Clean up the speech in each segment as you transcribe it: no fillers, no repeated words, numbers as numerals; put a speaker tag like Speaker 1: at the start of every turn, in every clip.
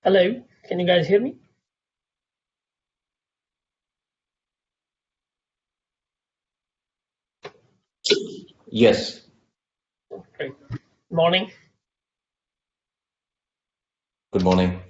Speaker 1: Hello, can you guys hear me?
Speaker 2: Yes.
Speaker 1: Great. Morning.
Speaker 2: Good morning.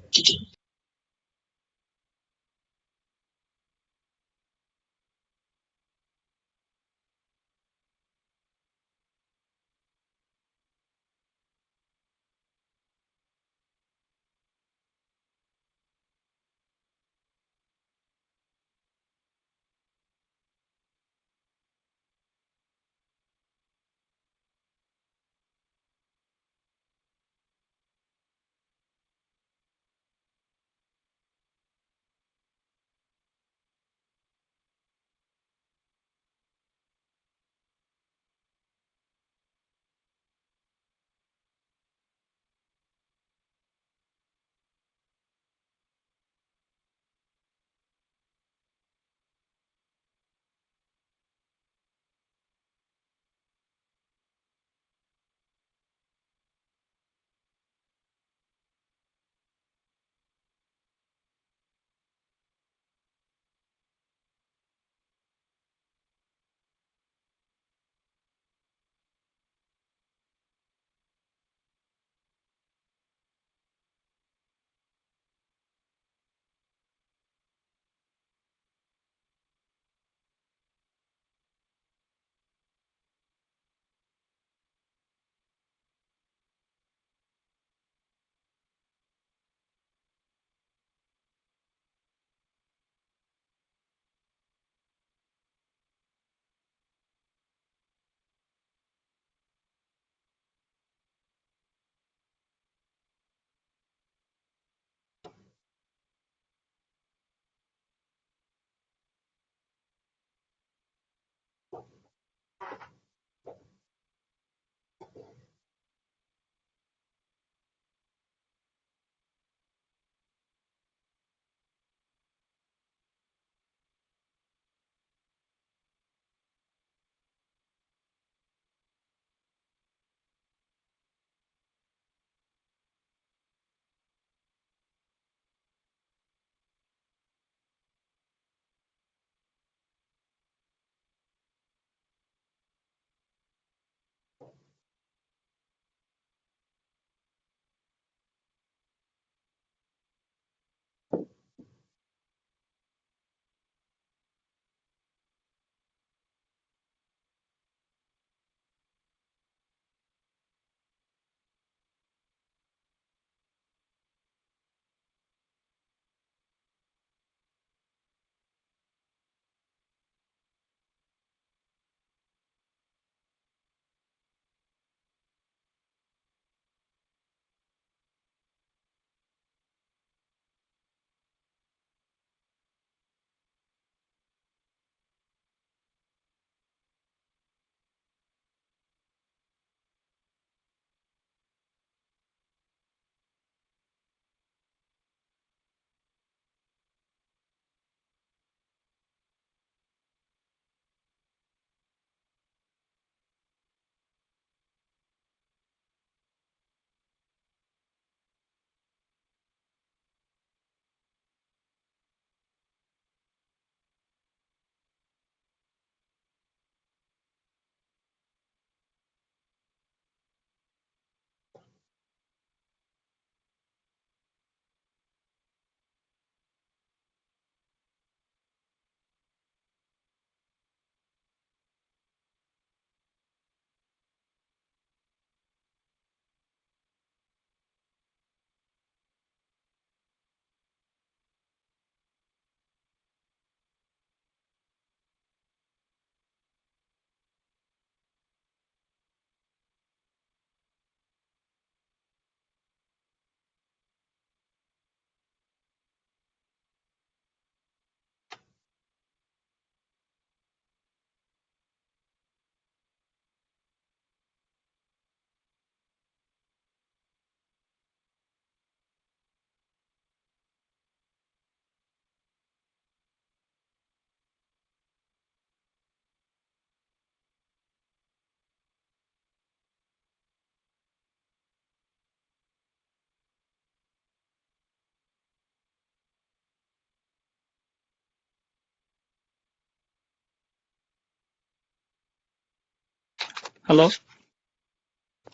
Speaker 3: Hello,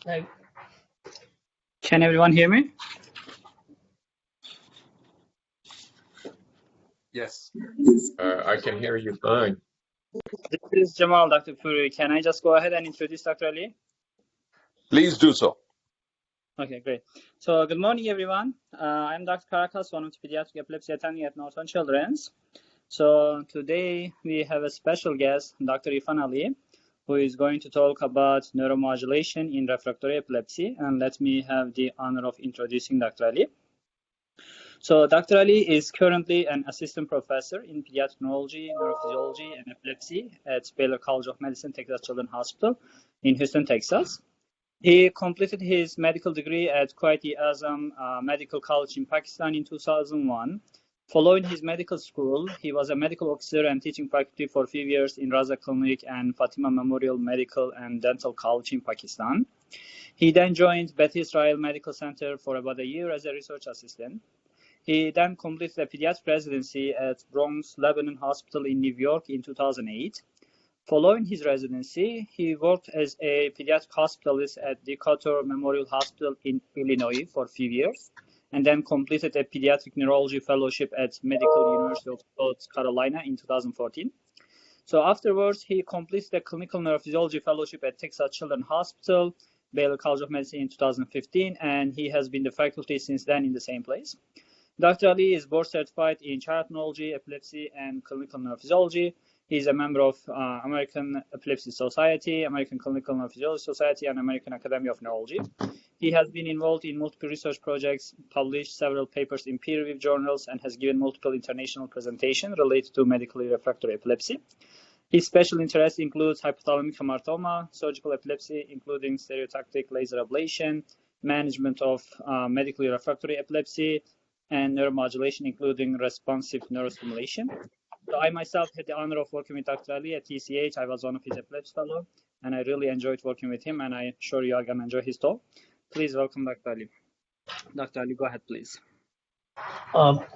Speaker 1: Hello.
Speaker 3: can everyone hear me?
Speaker 4: Yes, I can hear you fine.
Speaker 3: This is Jamal, Dr. Puri. Can I just go ahead and introduce Dr. Ali?
Speaker 4: Please do so.
Speaker 3: Okay, great. So good morning, everyone. I'm Dr. Caracas, one of the pediatric epilepsy attending at Northern Children's. So today we have a special guest, Dr. Irfan Ali, who is going to talk about neuromodulation in refractory epilepsy. And let me have the honor of introducing Dr. Ali. So Dr. Ali is currently an assistant professor in pediatric neurology, neurophysiology, and epilepsy at Baylor College of Medicine, Texas Children's Hospital in Houston, Texas. He completed his medical degree at Quaid-e-Azam Medical College in Pakistan in 2001. Following his medical school, he was a medical officer and teaching faculty for a few years in Raza Clinic and Fatima Memorial Medical and Dental College in Pakistan. He then joined Beth Israel Medical Center for about a year as a research assistant. He then completed a pediatric residency at Bronx Lebanon Hospital in New York in 2008. Following his residency, he worked as a pediatric hospitalist at Decatur Memorial Hospital in Illinois for a few years, and then completed a pediatric neurology fellowship at Medical University of South Carolina in 2014. So afterwards, he completed a clinical neurophysiology fellowship at Texas Children's Hospital, Baylor College of Medicine in 2015, and he has been the faculty since then in the same place. Dr. Ali is board certified in child neurology, epilepsy, and clinical neurophysiology. He is a member of American Epilepsy Society, American Clinical Neurophysiology Society, and American Academy of Neurology. He has been involved in multiple research projects, published several papers in peer-reviewed journals, and has given multiple international presentations related to medically refractory epilepsy. His special interests include hypothalamic hamartoma, surgical epilepsy, including stereotactic laser ablation, management of medically refractory epilepsy, and neuromodulation, including responsive neurostimulation. So I myself had the honor of working with Dr. Ali at TCH. I was one of his epilepsy fellows, and I really enjoyed working with him, and I'm sure you are going to enjoy his talk. Please welcome Dr. Ali. Dr. Ali, go ahead, please.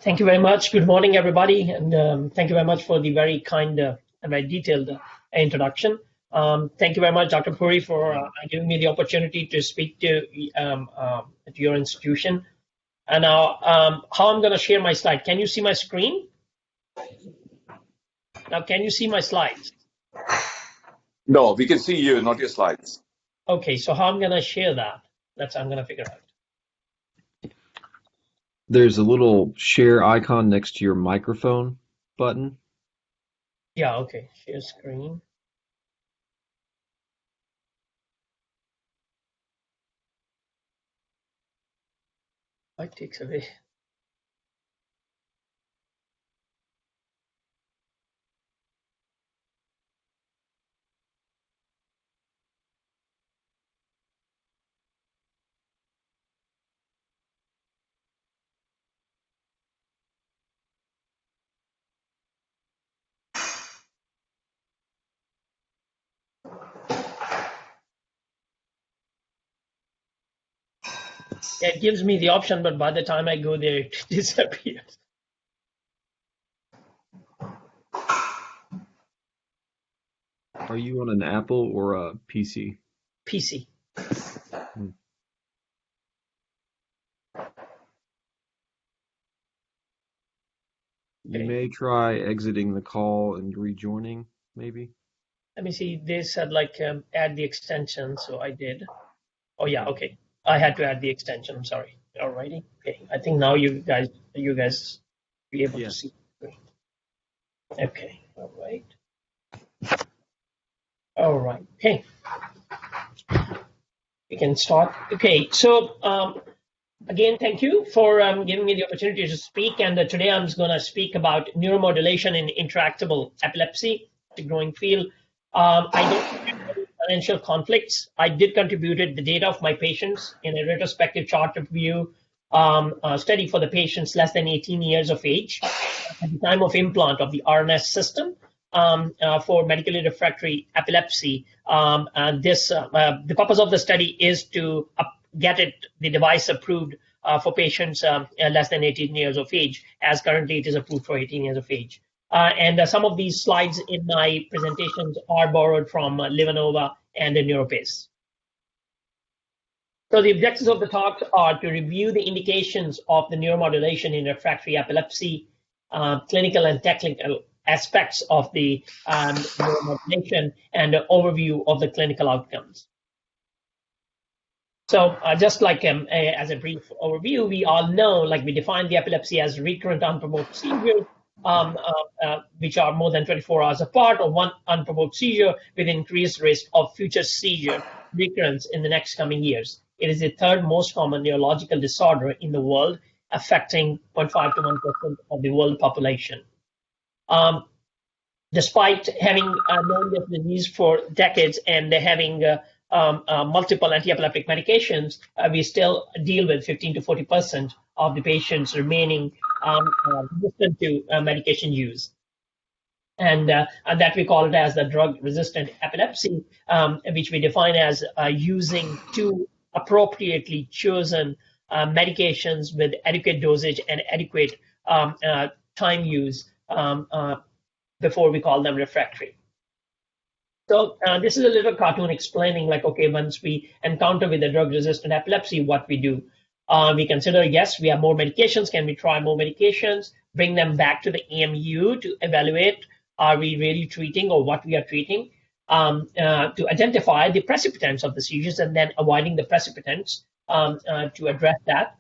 Speaker 1: Thank you very much. Good morning, everybody, and thank you very much for the very kind and very detailed introduction. Thank you very much, Dr. Puri, for giving me the opportunity to speak to your institution. And now, how I'm going to share my slide. Can you see my screen? Now, can you see my slides?
Speaker 4: No, we can see you, not your slides.
Speaker 1: Okay, so how I'm going to share that? That's what I'm going to figure out.
Speaker 5: There's a little share icon next to your microphone button.
Speaker 1: Yeah, okay. Share screen. It takes away. Yeah, it gives me the option, but by the time I go there, it disappears.
Speaker 5: Are you on an Apple or a PC?
Speaker 1: PC.
Speaker 5: You may try exiting the call and rejoining, maybe.
Speaker 1: Let me see. They said like add the extension, so I did. Oh yeah, okay. I had to add the extension. I'm sorry. Alrighty. Okay. I think now you guys be able to see. Okay. All right. All right. Okay. We can start. Okay. So again, thank you for giving me the opportunity to speak. And today I'm going to speak about neuromodulation in intractable epilepsy, the growing field. I don't have financial conflicts. I did contribute the data of my patients in a retrospective chart review study for the patients less than 18 years of age at the time of implant of the RNS system for medically refractory epilepsy. The purpose of the study is to get the device approved for patients less than 18 years of age, as currently it is approved for 18 years of age. And some of these slides in my presentations are borrowed from Livanova and Neuropace. So the objectives of the talk are to review the indications of the neuromodulation in refractory epilepsy, clinical and technical aspects of the neuromodulation, and an overview of the clinical outcomes. So just like as a brief overview, we all know, like we define the epilepsy as recurrent unprovoked seizures, which are more than 24 hours apart, or one unprovoked seizure with increased risk of future seizure recurrence in the next coming years. It is the third most common neurological disorder in the world, affecting 0.5 to 1% of the world population. Despite having known this disease for decades and having multiple anti-epileptic medications, we still deal with 15 to 40% of the patients remaining resistant to medication use. And that we call it as the drug-resistant epilepsy, which we define as using two appropriately chosen medications with adequate dosage and adequate time use before we call them refractory. So this is a little cartoon explaining, like, okay, once we encounter with a drug-resistant epilepsy, what we do. We consider, yes, we have more medications. Can we try more medications? Bring them back to the AMU to evaluate, are we really treating or what we are treating? To identify the precipitants of the seizures and then avoiding the precipitants to address that.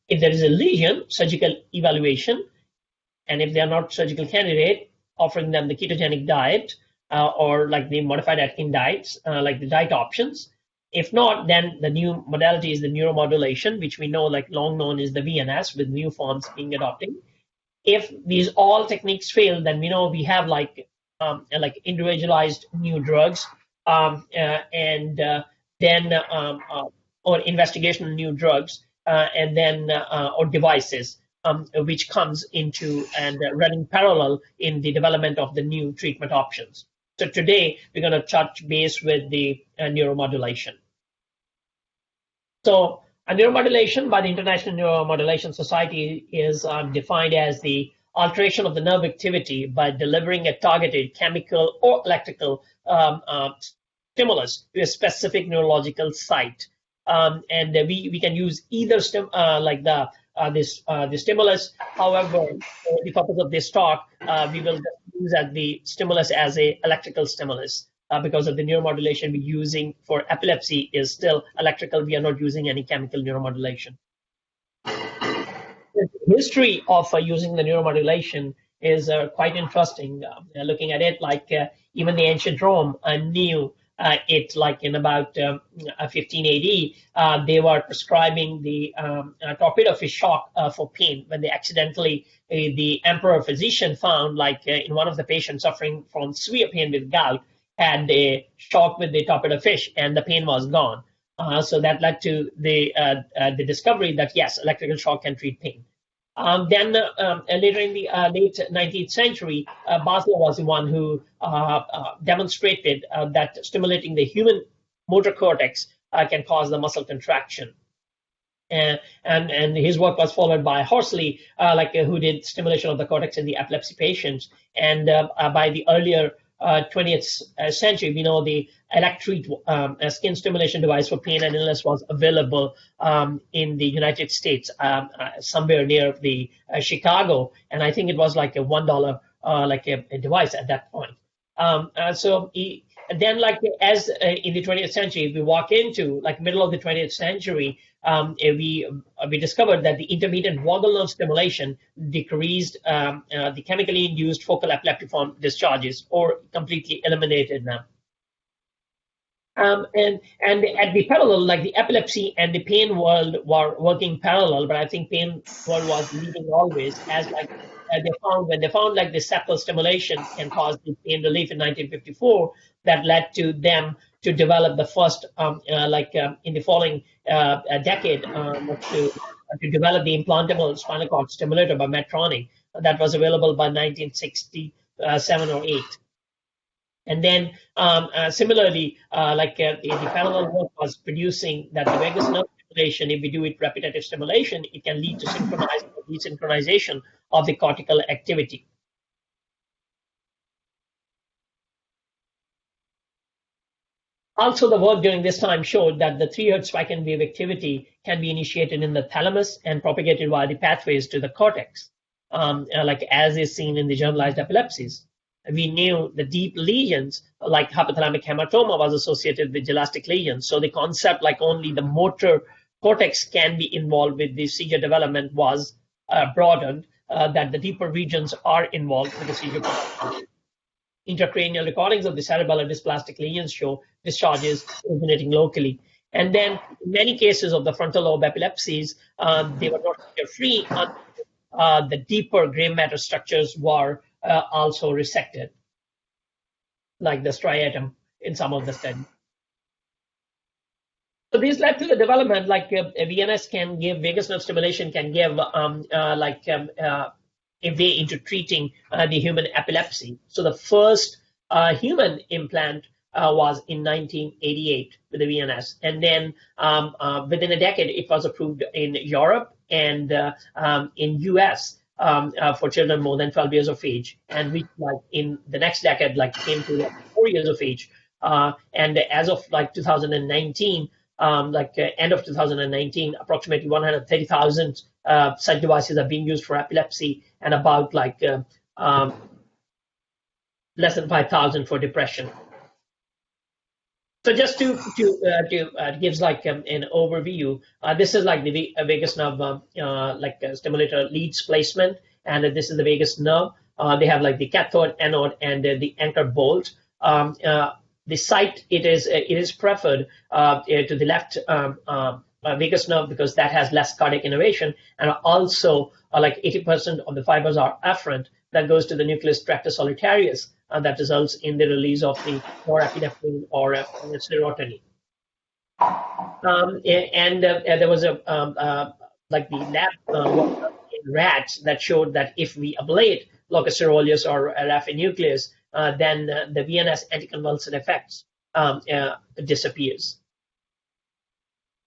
Speaker 1: If there is a lesion, surgical evaluation. And if they are not surgical candidate, offering them the ketogenic diet or like the modified Atkins diets, like the diet options. If not, then the new modality is the neuromodulation, which we know, like long known is the VNS, with new forms being adopted. If these all techniques fail, then we know we have like individualized new drugs or investigational new drugs and then or devices. Which comes into and running parallel in the development of the new treatment options. So today, we're going to touch base with the neuromodulation. So a neuromodulation by the International Neuromodulation Society is defined as the alteration of the nerve activity by delivering a targeted chemical or electrical stimulus to a specific neurological site. And we can use either the stimulus. However, for the purpose of this talk, we will use the stimulus as a electrical stimulus because of the neuromodulation we're using for epilepsy is still electrical. We are not using any chemical neuromodulation. The history of using the neuromodulation is quite interesting. Looking at it, like even the ancient Rome knew it, like in about 15 AD, they were prescribing the torpedo fish shock for pain when they accidentally, the emperor physician found like in one of the patients suffering from severe pain with gout had a shock with the torpedo fish and the pain was gone. So that led to the discovery that yes, electrical shock can treat pain. Then later in the late 19th century, Basler was the one who demonstrated that stimulating the human motor cortex can cause the muscle contraction. And his work was followed by Horsley, who did stimulation of the cortex in the epilepsy patients. And by the earlier 20th century, we know the electric skin stimulation device for pain and illness was available in the United States, somewhere near the Chicago, and I think it was like a $1 a device at that point. Then, as in the 20th century, we walk into like middle of the 20th century, we discovered that the intermittent vagal nerve stimulation decreased the chemically induced focal epileptiform discharges or completely eliminated them. And at the parallel, like the epilepsy and the pain world were working parallel, but I think pain world was leading always, as when they found like the septal stimulation can cause the pain relief in 1954, that led to them to develop the first in the following decade to develop the implantable spinal cord stimulator by Medtronic that was available by 1967 or 8. And then similarly, the parallel work was producing that the vagus nerve stimulation, if we do it repetitive stimulation, it can lead to desynchronization of the cortical activity. Also, the work during this time showed that the 3 Hz spike and wave activity can be initiated in the thalamus and propagated via the pathways to the cortex, like as is seen in the generalized epilepsies. We knew the deep lesions like hypothalamic hematoma was associated with gelastic lesions. So the concept like only the motor cortex can be involved with the seizure development was broadened, that the deeper regions are involved with the seizure development. Intracranial recordings of the cerebellar dysplastic lesions show discharges originating locally. And then in many cases of the frontal lobe epilepsies, they were not seizure-free until the deeper gray matter structures were also resected, like the striatum in some of the studies. So these led to the development, like VNS can give, vagus nerve stimulation can give a way into treating the human epilepsy. So the first human implant was in 1988 with the VNS. And then within a decade, it was approved in Europe and in US for children more than 12 years of age. And we, like in the next decade, like came to like 4 years of age. And as of like 2019, end of 2019, approximately 130,000 such devices are being used for epilepsy, and about like less than 5,000 for depression. So just to gives like an overview, this is like the vagus nerve stimulator leads placement, and this is the vagus nerve. They have like the cathode, anode, and the anchor bolt. The site it is preferred to the left vagus nerve because that has less cardiac innervation, and also like 80% of the fibers are afferent. That goes to the nucleus tractus solitarius, that results in the release of the norepinephrine or serotonin. There was a like the lab work in rats that showed that if we ablate locus coeruleus or raphe-nucleus, then the VNS anticonvulsant effects disappears.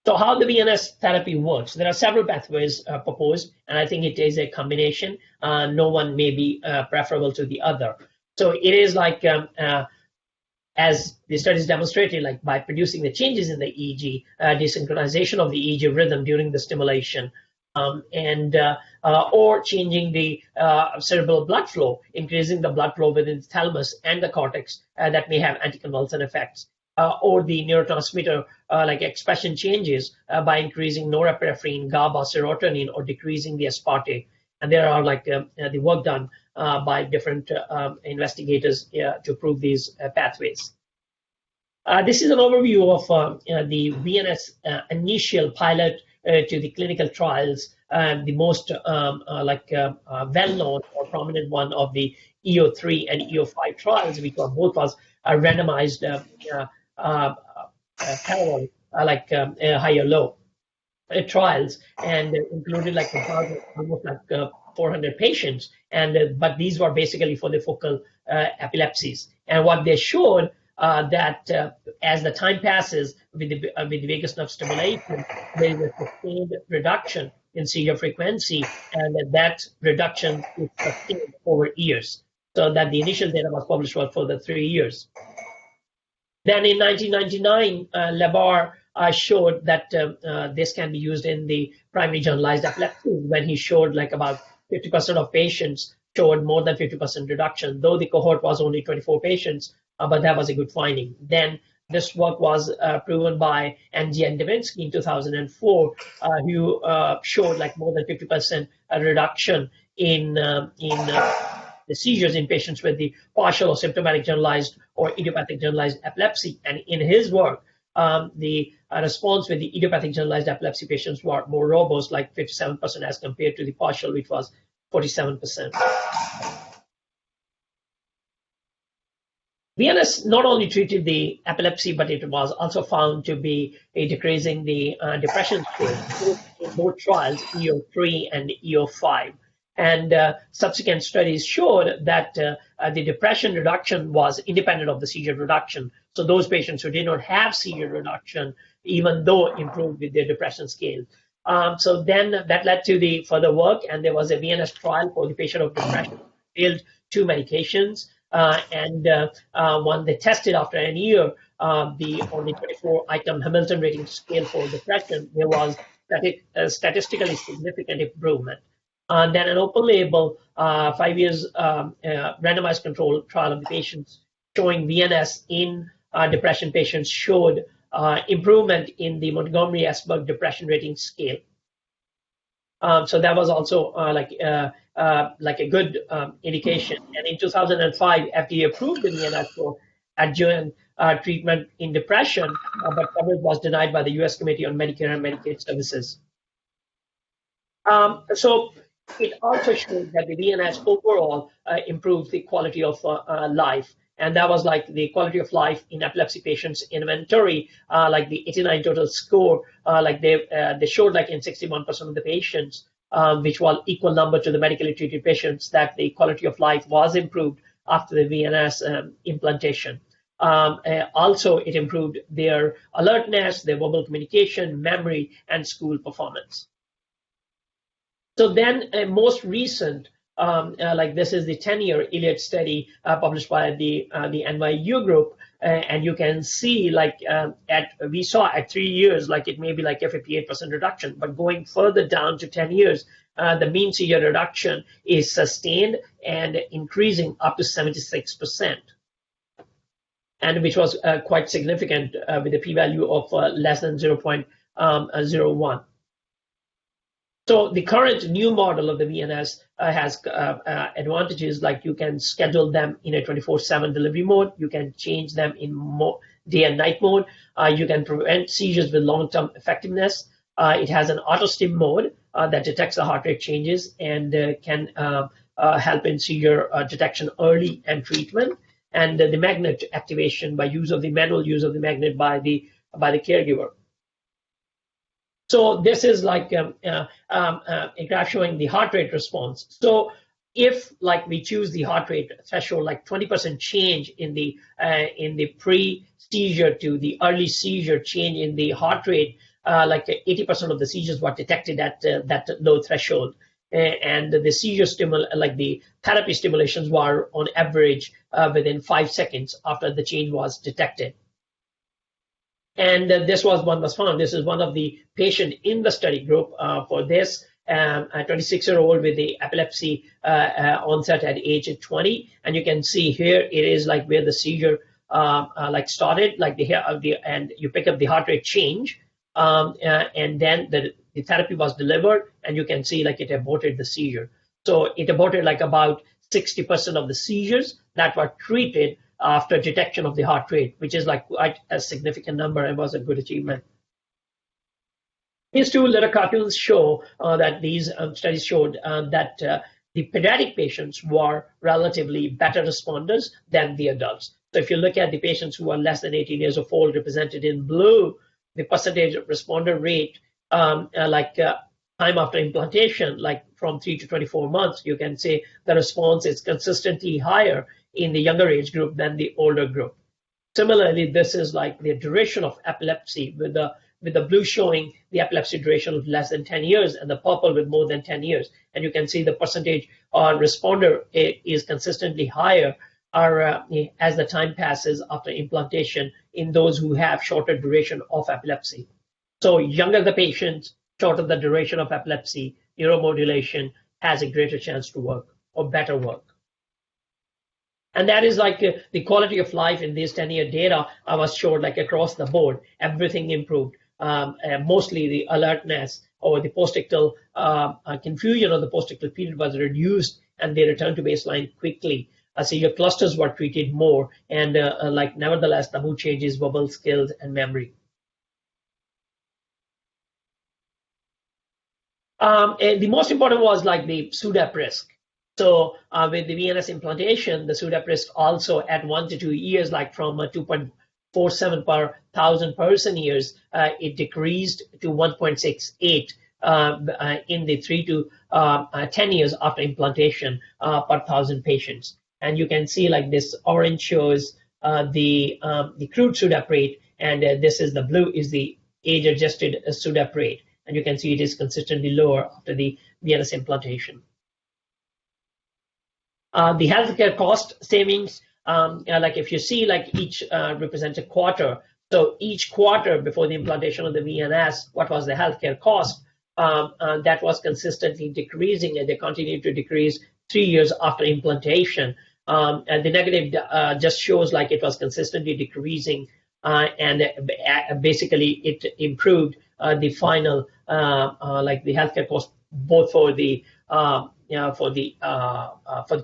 Speaker 1: So how the VNS therapy works? There are several pathways proposed, and I think it is a combination. No one may be preferable to the other. So it is like, as the studies demonstrated, like by producing the changes in the EEG, desynchronization of the EEG rhythm during the stimulation, or changing the cerebral blood flow, increasing the blood flow within the thalamus and the cortex that may have anticonvulsant effects, or the neurotransmitter like expression changes by increasing norepinephrine, GABA, serotonin, or decreasing the aspartate. And there are like the work done by different investigators to prove these pathways. This is an overview of the VNS initial pilot to the clinical trials. The most well-known or prominent one of the EO3 and EO5 trials, which were both was randomized parallel, high or low trials, and included like almost like 400 patients. And but these were basically for the focal epilepsies. And what they showed that as the time passes with the vagus nerve stimulation, there is a sustained reduction in seizure frequency, and that reduction is sustained over years. So that the initial data was published for the 3 years. Then in 1999, Labar showed that this can be used in the primary generalized epilepsy, when he showed like about 50% of patients showed more than 50% reduction, though the cohort was only 24 patients, but that was a good finding. Then this work was proven by Ng and Devinsky in 2004, who showed like more than 50% reduction in the seizures in patients with the partial or symptomatic generalized or idiopathic generalized epilepsy. And in his work, the response with the idiopathic generalized epilepsy patients were more robust, like 57% as compared to the partial, which was 47%. VNS not only treated the epilepsy, but it was also found to be decreasing the depression score in both trials, EO3 and EO5. And subsequent studies showed that the depression reduction was independent of the seizure reduction. So those patients who did not have seizure reduction, even though improved with their depression scale. So then that led to the further work, and there was a VNS trial for the patient of depression who failed 2 medications. And when they tested after a year, on the 24-item Hamilton rating scale for depression, there was statistically significant improvement. Then an open label, 5 years randomized controlled trial of the patients showing VNS in depression patients showed improvement in the Montgomery-Åsberg depression rating scale. So that was also like a good indication. And in 2005, FDA approved the VNS for adjuvant treatment in depression, but coverage was denied by the U.S. Committee on Medicare and Medicaid Services. So it also showed that the VNS overall improved the quality of life. And that was like the quality of life in epilepsy patients inventory, like the 89 total score, like they showed like in 61% of the patients, which was equal number to the medically treated patients, that the quality of life was improved after the VNS implantation. Also, it improved their alertness, their verbal communication, memory, and school performance. So then most recent, like this is the 10-year ILIAD study published by the NYU group, and you can see like we saw at 3 years, like it may be like a 58% reduction, but going further down to 10 years, the mean seizure reduction is sustained and increasing up to 76%. And which was quite significant with a p-value of less than 0.01. So the current new model of the VNS has advantages, like you can schedule them in a 24/7 delivery mode. You can change them in day and night mode. You can prevent seizures with long-term effectiveness. It has an auto-stim mode that detects the heart rate changes and can help in seizure detection early and treatment. And the magnet activation by use of the manual use of the magnet by the caregiver. So this is like a graph showing the heart rate response. So if like we choose the heart rate threshold, like 20% change in the pre-seizure to the early seizure change in the heart rate, like 80% of the seizures were detected at that low threshold. And the seizure like the therapy stimulations were on average within 5 seconds after the change was detected. And this was one was found. This is one of the patient in the study group for this, a 26-year-old with the epilepsy onset at age 20. And you can see here it is like where the seizure like started, like and you pick up the heart rate change, and then the therapy was delivered, and you can see like it aborted the seizure. So it aborted like about 60% of the seizures that were treated after detection of the heart rate, which is like quite a significant number and was a good achievement. These two little cartoons show that these studies showed that the pediatric patients were relatively better responders than the adults. So if you look at the patients who are less than 18 years old, represented in blue, the percentage responder rate, time after implantation, like from 3 to 24 months, you can say the response is consistently higher in the younger age group than the older group. Similarly, this is like the duration of epilepsy, with the blue showing the epilepsy duration of less than 10 years and the purple with more than 10 years. And you can see the percentage responder is consistently higher as the time passes after implantation in those who have shorter duration of epilepsy. So younger the patients, shorter the duration of epilepsy, neuromodulation has a greater chance to work or better work. And that is like the quality of life in this 10-year data I was showed like across the board. Everything improved, mostly the alertness or the postictal confusion of the postictal period was reduced, and they returned to baseline quickly. So your clusters were treated more, and like nevertheless, the mood changes, verbal skills, and memory. And the most important was like the SUDEP risk. So with the VNS implantation, the SUDEP risk also at 1 to 2 years, like from 2.47 per 1,000 person years, it decreased to 1.68 in the 3 to 10 years after implantation per 1,000 patients. And you can see like this orange shows the crude SUDEP rate, and this is the blue is the age-adjusted SUDEP rate. And you can see it is consistently lower after the VNS implantation. The healthcare cost savings, like if you see, like each represents a quarter. So each quarter before the implantation of the VNS, what was the healthcare cost? That was consistently decreasing, and they continued to decrease 3 years after implantation. And the negative just shows like it was consistently decreasing, and basically it improved the final like the healthcare cost both for the for the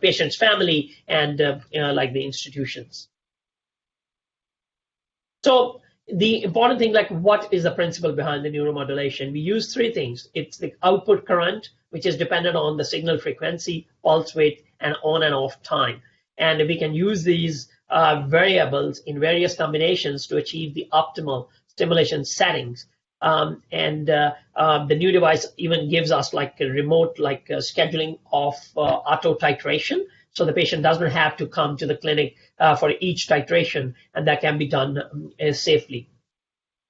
Speaker 1: patient's family and like the institutions. So the important thing, like what is the principle behind the neuromodulation? We use three things. It's the output current, which is dependent on the signal frequency, pulse width, and on and off time. And we can use these variables in various combinations to achieve the optimal stimulation settings. The new device even gives us like a remote scheduling of auto titration, so the patient doesn't have to come to the clinic for each titration, and that can be done safely.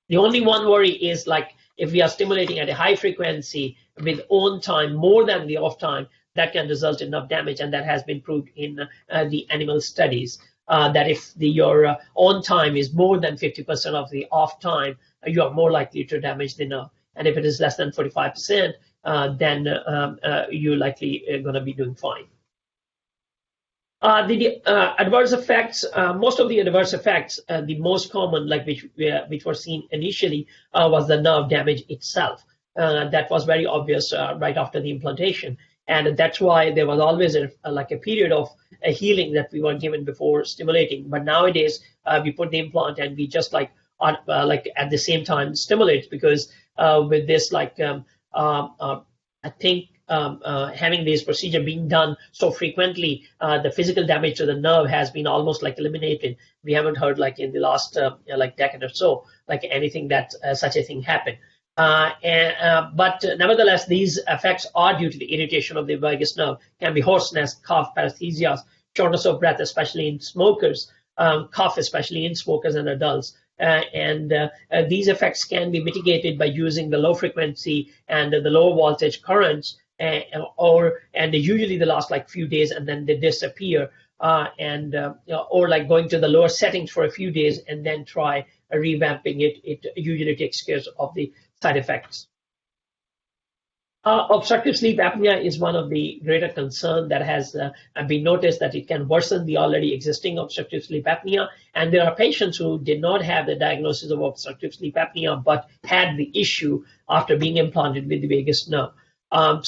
Speaker 1: The only one worry is like if we are stimulating at a high frequency with on time more than the off time, that can result in nerve damage, and that has been proved in the animal studies. That if your on time is more than 50% of the off time, you are more likely to damage the nerve. And if it is less than 45%, then you're likely going to be doing fine. The adverse effects, most of the adverse effects, the most common, like which were seen initially, was the nerve damage itself. That was very obvious right after the implantation. And that's why there was always like a period of healing that we were given before stimulating. But nowadays, we put the implant and we just like at the same time stimulate, because with this I think having this procedure being done so frequently, the physical damage to the nerve has been almost like eliminated. We haven't heard like in the last like decade or so like anything that such a thing happened. But nevertheless, these effects are due to the irritation of the vagus nerve. Can be hoarseness, cough, paresthesias, shortness of breath, especially in smokers, cough, especially in smokers and adults. These effects can be mitigated by using the low frequency and the low voltage currents, and usually they last like few days and then they disappear, or like going to the lower settings for a few days and then try revamping it. It usually takes care of the side effects. Obstructive sleep apnea is one of the greater concern that has been noticed, that it can worsen the already existing obstructive sleep apnea. And there are patients who did not have the diagnosis of obstructive sleep apnea but had the issue after being implanted with the vagus nerve. And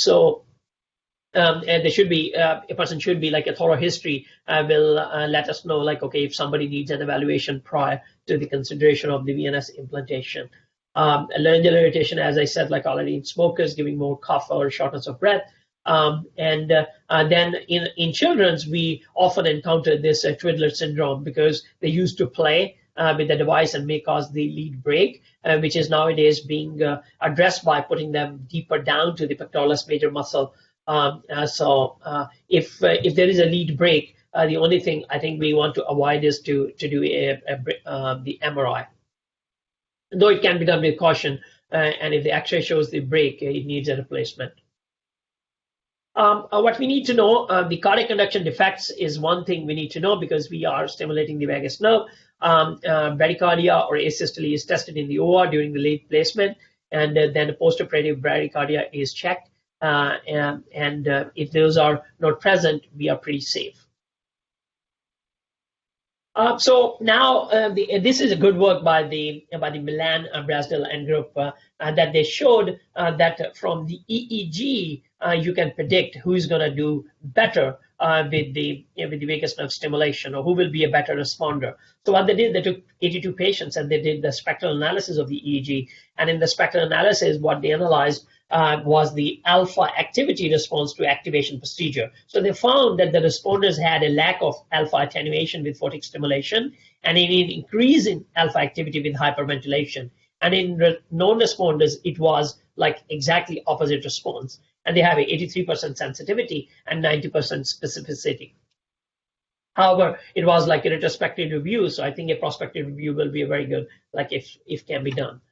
Speaker 1: there should be a person should be like a thorough history will let us know like, okay, if somebody needs an evaluation prior to the consideration of the VNS implantation. Laryngeal irritation, as I said, like already in smokers, giving more cough or shortness of breath. Then in children's, we often encounter this twiddler syndrome because they used to play with the device and may cause the lead break, which is nowadays being addressed by putting them deeper down to the pectoralis major muscle. If there is a lead break, the only thing I think we want to avoid is to do the MRI. Though it can be done with caution, and if the X-ray shows the break, it needs a replacement. What we need to know, the cardiac conduction defects is one thing we need to know because we are stimulating the vagus nerve. Bradycardia or asystole is tested in the OR during the lead placement, and then postoperative bradycardia is checked. If those are not present, we are pretty safe. So now this is a good work by the Milan, Brasdell, and group that they showed that from the EEG you can predict who is going to do better with the vagus nerve stimulation, or who will be a better responder. So what they did, they took 82 patients and they did the spectral analysis of the EEG. And in the spectral analysis, what they analyzed was the alpha activity response to activation procedure. So they found that the responders had a lack of alpha attenuation with photic stimulation and an increase in alpha activity with hyperventilation. And in non-responders, it was like exactly opposite response. And they have a 83% sensitivity and 90% specificity. However, it was like a retrospective review, so I think a prospective review will be very good, like if can be done.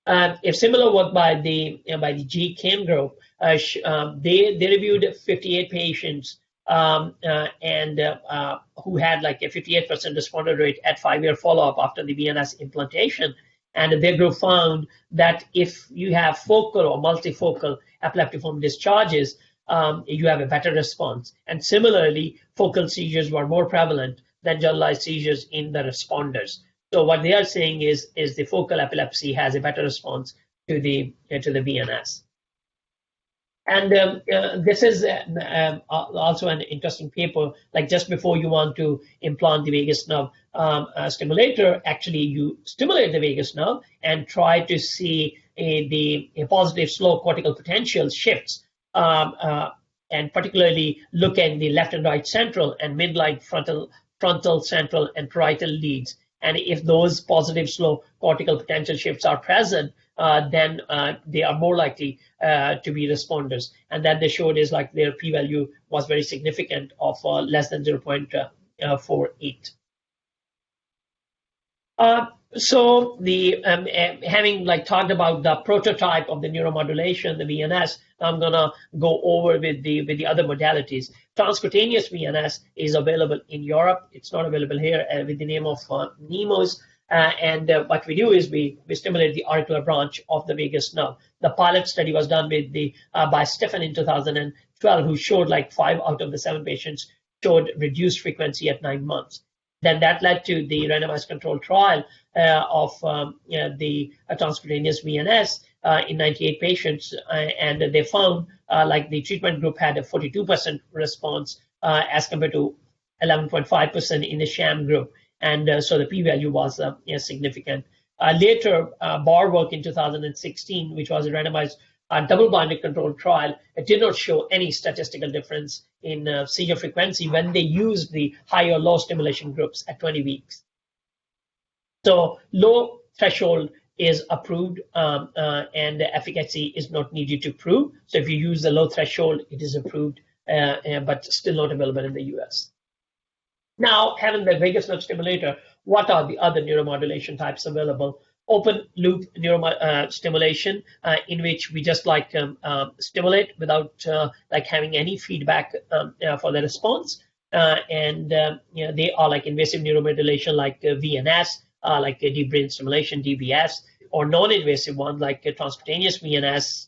Speaker 1: If similar work by the G. Kim group, they reviewed 58 patients who had like a 58% responder rate at 5-year follow-up after the VNS implantation. And their group found that if you have focal or multifocal epileptiform discharges, you have a better response. And similarly, focal seizures were more prevalent than generalized seizures in the responders. So what they are saying is the focal epilepsy has a better response to the VNS. And this is also an interesting paper. Like just before you want to implant the vagus nerve stimulator, actually you stimulate the vagus nerve and try to see a positive slow cortical potential shifts, and particularly look at the left and right central and midline frontal central and parietal leads. And if those positive slow cortical potential shifts are present, then they are more likely to be responders. And that they showed is like their p-value was very significant of less than 0.48. So the having like talked about the prototype of the neuromodulation, the VNS, I'm gonna go over with the other modalities. Transcutaneous VNS is available in Europe. It's not available here with the name of NEMOS. And what we do is we stimulate the auricular branch of the vagus nerve. The pilot study was done with by Stephan in 2012, who showed like 5 out of the 7 patients showed reduced frequency at 9 months. Then that led to the randomized controlled trial of the transcutaneous VNS in 98 patients, and they found like the treatment group had a 42% response as compared to 11.5% in the sham group. And so the p-value was significant. Later, Barr work in 2016, which was a randomized double-blinded controlled trial, it did not show any statistical difference in seizure frequency when they used the high or low stimulation groups at 20 weeks. So low threshold is approved, and the efficacy is not needed to prove. So if you use the low threshold, it is approved, but still not available in the US. Now, having the vagus nerve stimulator, what are the other neuromodulation types available? Open loop stimulation, in which we just like stimulate without like having any feedback for the response. They are like invasive neuromodulation like VNS, like deep brain stimulation, DBS, or non-invasive ones like transcutaneous VNS,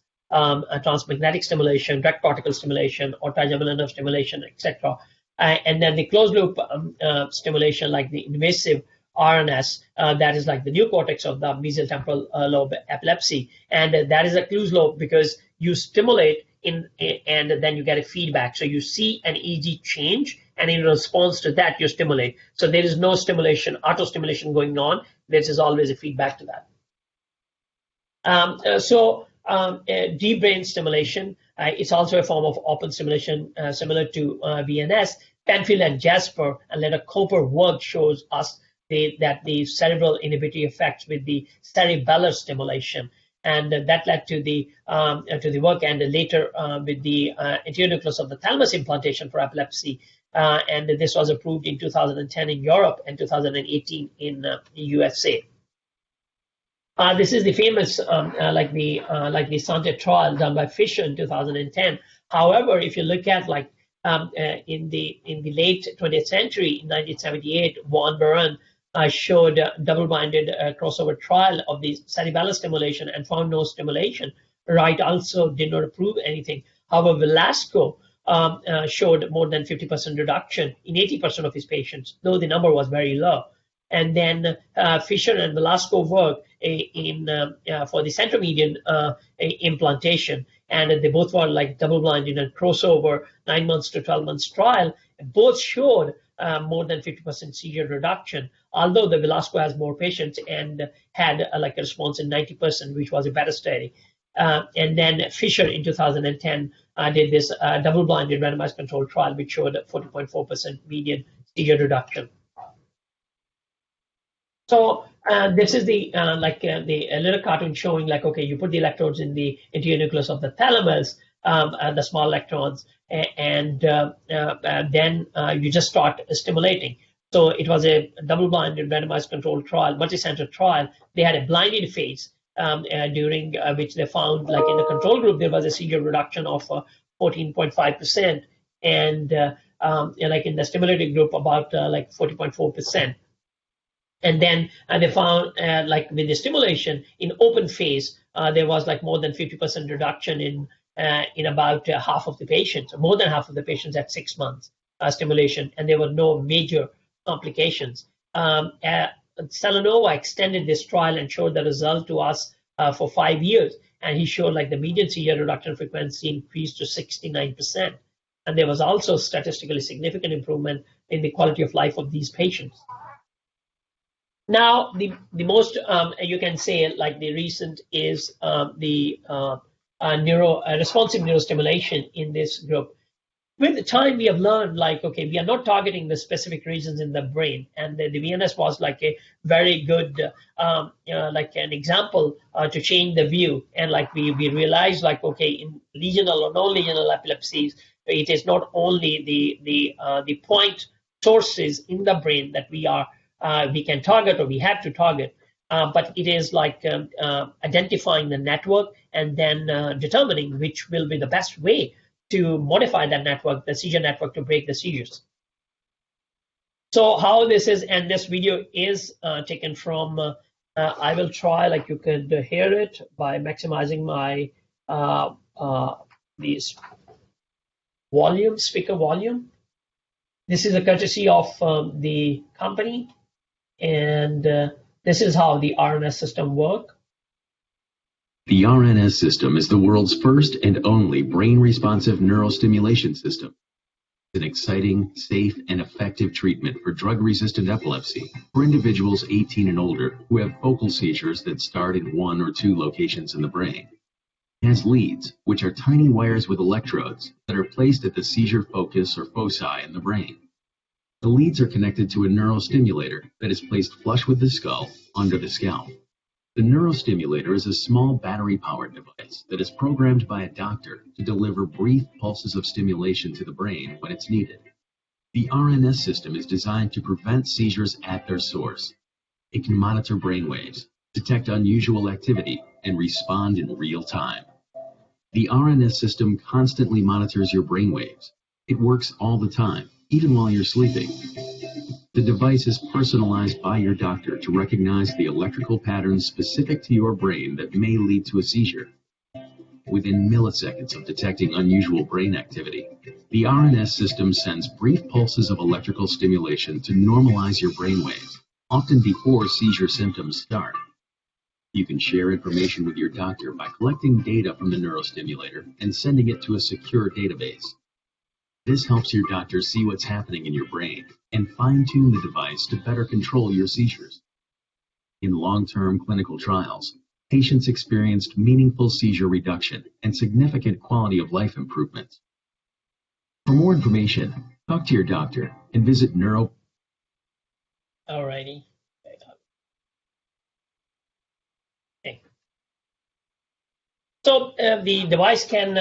Speaker 1: transmagnetic stimulation, direct cortical stimulation, or trigeminal nerve stimulation, etc. And then the closed loop stimulation like the invasive RNS, that is like the neocortex of the mesial temporal lobe epilepsy. And that is a closed loop because you stimulate and then you get a feedback. So you see an EEG change, and in response to that, you stimulate. So there is no stimulation, auto-stimulation going on. There is always a feedback to that. Deep brain stimulation, it's also a form of open stimulation similar to VNS. Penfield and Jasper and later Cooper work shows us that the cerebral inhibitory effects with the cerebellar stimulation, and that led to the work, and later with the anterior nucleus of the thalamus implantation for epilepsy, and this was approved in 2010 in Europe and 2018 in the USA. This is the famous like the Sante trial done by Fisher in 2010. However, if you look at like in the late 20th century, in 1978, Von Baron showed a double-blinded crossover trial of the cerebellar stimulation and found no stimulation. Wright also did not approve anything. However, Velasco showed more than 50% reduction in 80% of his patients, though the number was very low. And then Fisher and Velasco work for the centromedian implantation, and they both were like double-blinded and crossover 9 months to 12 months trial. Both showed more than 50% seizure reduction, although the Velasco has more patients and had like a response in 90%, which was a better study. And then Fisher in 2010 did this double-blinded randomized controlled trial, which showed 40.4% median seizure reduction. So this is the little cartoon showing like, okay, you put the electrodes in the anterior nucleus of the thalamus, the small electrons, and then you just start stimulating. So it was a double-blinded randomized controlled trial, multi-center trial. They had a blinded phase during which they found, like in the control group, there was a seizure reduction of 14.5%, and like in the stimulated group, about like 40.4%. And then they found like with the stimulation in open phase, there was like more than 50% reduction in about half of the patients, more than half of the patients at 6 months stimulation, and there were no major complications. Salanova extended this trial and showed the result to us for 5 years, and he showed like the median seizure reduction frequency increased to 69%, and there was also statistically significant improvement in the quality of life of these patients. Now, the most you can say like the recent is the responsive neurostimulation in this group. With the time, we have learned like, okay, we are not targeting the specific regions in the brain, and the VNS was like a very good, like an example to change the view. And like we realized like, okay, in lesional or non-lesional epilepsies, it is not only the point sources in the brain that we can target or we have to target, but it is like identifying the network and then determining which will be the best way to modify that network, the seizure network, to break the seizures. So how this is, and this video is taken from, I will try, like you could hear it by maximizing my these volume, speaker volume. This is a courtesy of the company, and this is how the RNS system works.
Speaker 6: The RNS system is the world's first and only brain-responsive neurostimulation system. It's an exciting, safe, and effective treatment for drug-resistant epilepsy for individuals 18 and older who have focal seizures that start in 1 or 2 locations in the brain. It has leads, which are tiny wires with electrodes that are placed at the seizure focus or foci in the brain. The leads are connected to a neurostimulator that is placed flush with the skull under the scalp. The neurostimulator is a small battery-powered device that is programmed by a doctor to deliver brief pulses of stimulation to the brain when it's needed. The RNS system is designed to prevent seizures at their source. It can monitor brainwaves, detect unusual activity, and respond in real time. The RNS system constantly monitors your brainwaves. It works all the time, even while you're sleeping. The device is personalized by your doctor to recognize the electrical patterns specific to your brain that may lead to a seizure. Within milliseconds of detecting unusual brain activity, the RNS system sends brief pulses of electrical stimulation to normalize your brainwaves, often before seizure symptoms start. You can share information with your doctor by collecting data from the neurostimulator and sending it to a secure database. This helps your doctor see what's happening in your brain and fine-tune the device to better control your seizures. In long-term clinical trials, patients experienced meaningful seizure reduction and significant quality of life improvements. For more information, talk to your doctor and visit Neuro.
Speaker 1: Alrighty. Okay. So the device can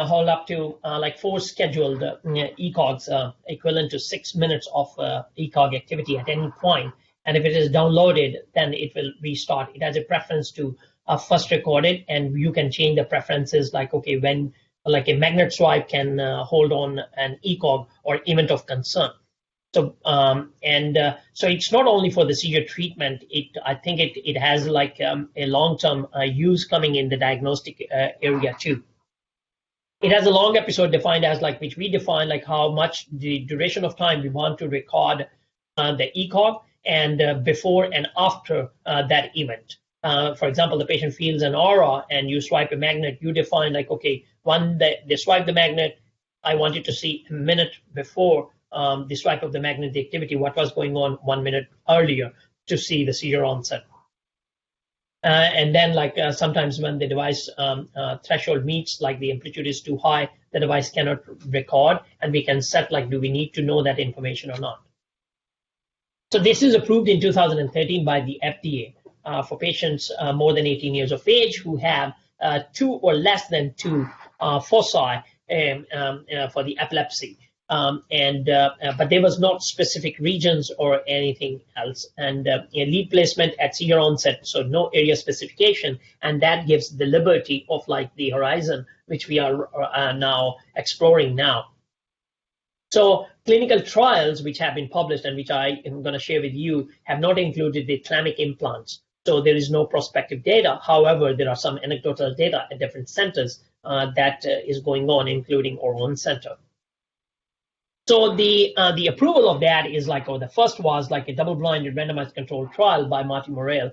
Speaker 1: hold up to like 4 scheduled ECOGs, equivalent to 6 minutes of ECOG activity at any point. And if it is downloaded, then it will restart. It has a preference to first recorded, and you can change the preferences like, okay, when like a magnet swipe can hold on an ECOG or event of concern. So so it's not only for the seizure treatment. I think it has like a long-term use coming in the diagnostic area too. It has a long episode defined as like, which we define like how much the duration of time we want to record the ECOG, and before and after that event. For example, the patient feels an aura and you swipe a magnet, you define like, okay, when they swipe the magnet, I want you to see a minute before the swipe of the magnet, the activity, what was going on 1 minute earlier to see the seizure onset. And then like sometimes when the device threshold meets, like the amplitude is too high, the device cannot record, and we can set like, do we need to know that information or not? So this is approved in 2013 by the FDA for patients more than 18 years of age who have 2 or less than 2 foci for the epilepsy. But there was not specific regions or anything else. And lead placement at seizure onset, so no area specification, and that gives the liberty of like the horizon, which we are now exploring now. So clinical trials which have been published and which I am going to share with you have not included the thalamic implants. So there is no prospective data. However, there are some anecdotal data at different centers that is going on, including our own center. So the approval of that is like, or the first was like a double-blinded randomized controlled trial by Marty Morrell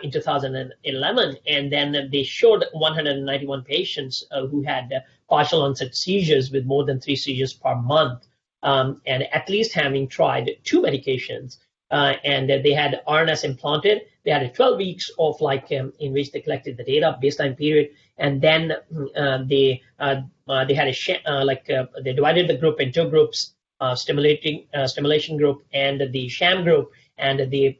Speaker 1: in 2011, and then they showed 191 patients who had partial onset seizures with more than 3 seizures per month, and at least having tried 2 medications, and they had RNS implanted. They had 12 weeks of like in which they collected the data, baseline period, and then they had they divided the group in 2 groups, stimulation group and the sham group, and the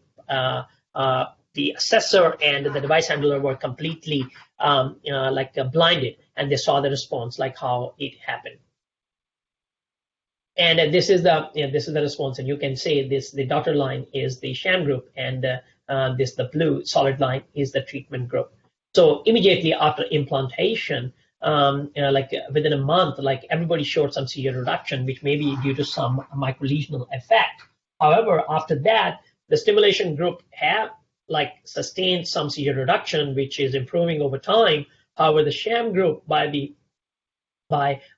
Speaker 1: assessor and the device handler were completely blinded, and they saw the response, like how it happened. And this is the response, and you can say this: the dotted line is the sham group, and the blue solid line is the treatment group. So immediately after implantation, within a month, like everybody showed some seizure reduction, which may be due to some microlesional effect. However, after that, the stimulation group have like sustained some seizure reduction, which is improving over time. However, the sham group by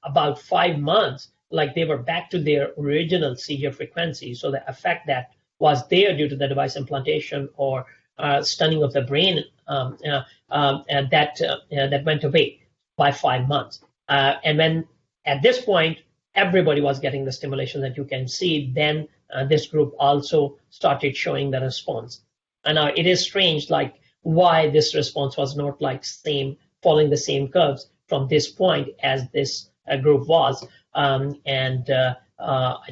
Speaker 1: about 5 months, like they were back to their original seizure frequency. So the effect that was there due to the device implantation or stunning of the brain, that went away by 5 months. And when at this point, everybody was getting the stimulation that you can see, then this group also started showing the response. And now it is strange, like why this response was not like following the same curves from this point as this group was. I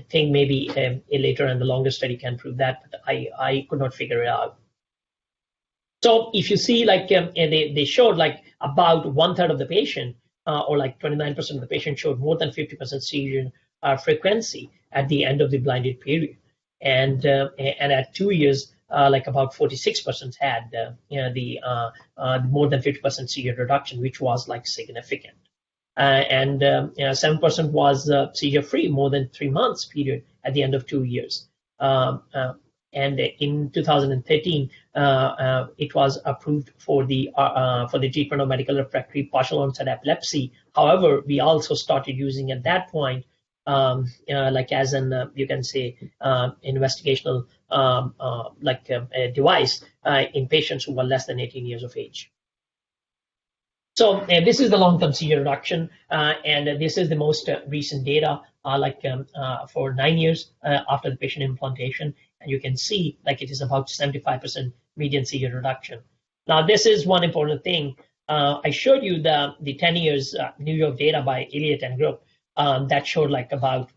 Speaker 1: think maybe a later and the longer study can prove that, but I could not figure it out. So if you see, like they showed like about 1/3 of the patient, or like 29% of the patient showed more than 50% seizure frequency at the end of the blinded period, and at 2 years, like about 46% had more than 50% seizure reduction, which was like significant. And 7% was seizure-free more than 3 months period at the end of 2 years. And in 2013, it was approved for the treatment of medical refractory partial onset epilepsy. However, we also started using at that point, like as an you can say investigational a device in patients who were less than 18 years of age. So this is the long-term seizure reduction, and this is the most recent data, for 9 years after the patient implantation, and you can see like it is about 75% median seizure reduction. Now, this is one important thing. I showed you the 10 years New York data by Elliott and group that showed like about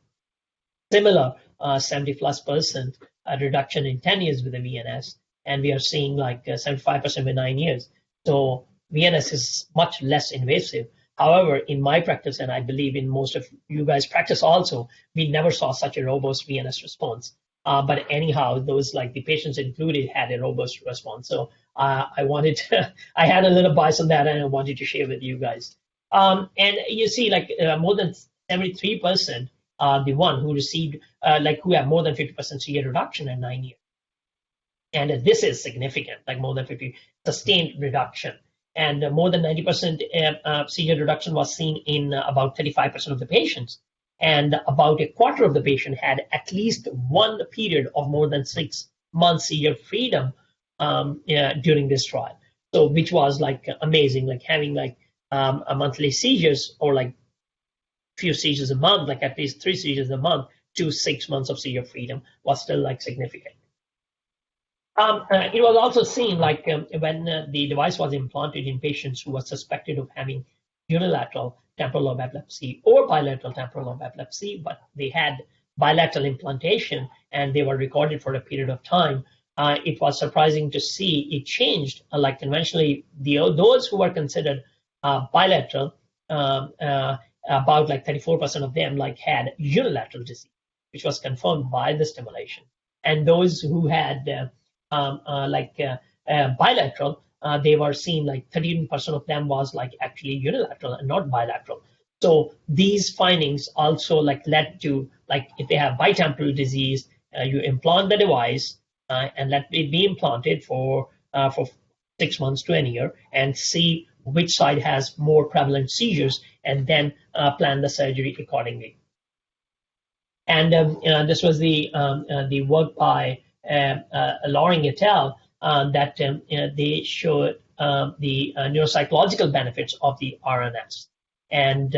Speaker 1: similar 70+% reduction in 10 years with the VNS, and we are seeing like 75% with 9 years. So VNS is much less invasive. However, in my practice, and I believe in most of you guys' practice also, we never saw such a robust VNS response. But anyhow, those like the patients included had a robust response. So I had a little bias on that, and I wanted to share with you guys. And you see like more than 73%, the one who received, who have more than 50% seizure reduction in 9 years. And this is significant, like more than 50 sustained reduction. And more than 90% seizure reduction was seen in about 35% of the patients. And about a quarter of the patient had at least one period of more than 6 months seizure freedom during this trial. So which was like amazing, like having like a monthly seizures or like few seizures a month, like at least 3 seizures a month to 6 months of seizure freedom was still like significant. It was also seen like when the device was implanted in patients who were suspected of having unilateral temporal lobe epilepsy or bilateral temporal lobe epilepsy, but they had bilateral implantation and they were recorded for a period of time. It was surprising to see it changed. Like conventionally, those who were considered bilateral, about like 34% of them like had unilateral disease, which was confirmed by the stimulation. And those who had bilateral, they were seen like 13% of them was like actually unilateral and not bilateral. So these findings also like led to, like, if they have bitemporal disease, you implant the device and let it be implanted for 6 months to a year and see which side has more prevalent seizures, and then plan the surgery accordingly. And this was the work by Loring et al. That they showed the neuropsychological benefits of the RNS, and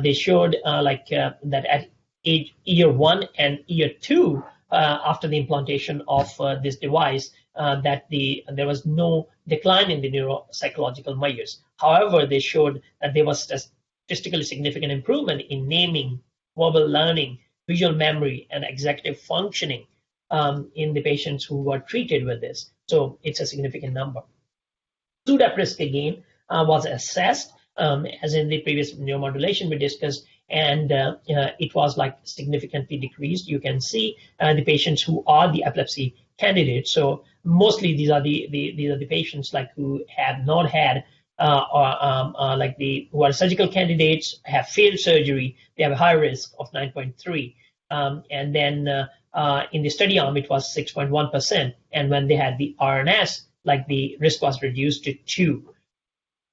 Speaker 1: they showed that at year 1 and year 2 after the implantation of this device, that there was no decline in the neuropsychological measures. However, they showed that there was statistically significant improvement in naming, verbal learning, visual memory, and executive functioning in the patients who were treated with this. So it's a significant number. SUDEP risk again was assessed, as in the previous neuromodulation we discussed, and it was like significantly decreased. You can see the patients who are the epilepsy candidates. So mostly these are the patients like who have not had who are surgical candidates, have failed surgery. They have a high risk of 9.3, and then in the study arm it was 6.1%, and when they had the RNS, like the risk was reduced to 2.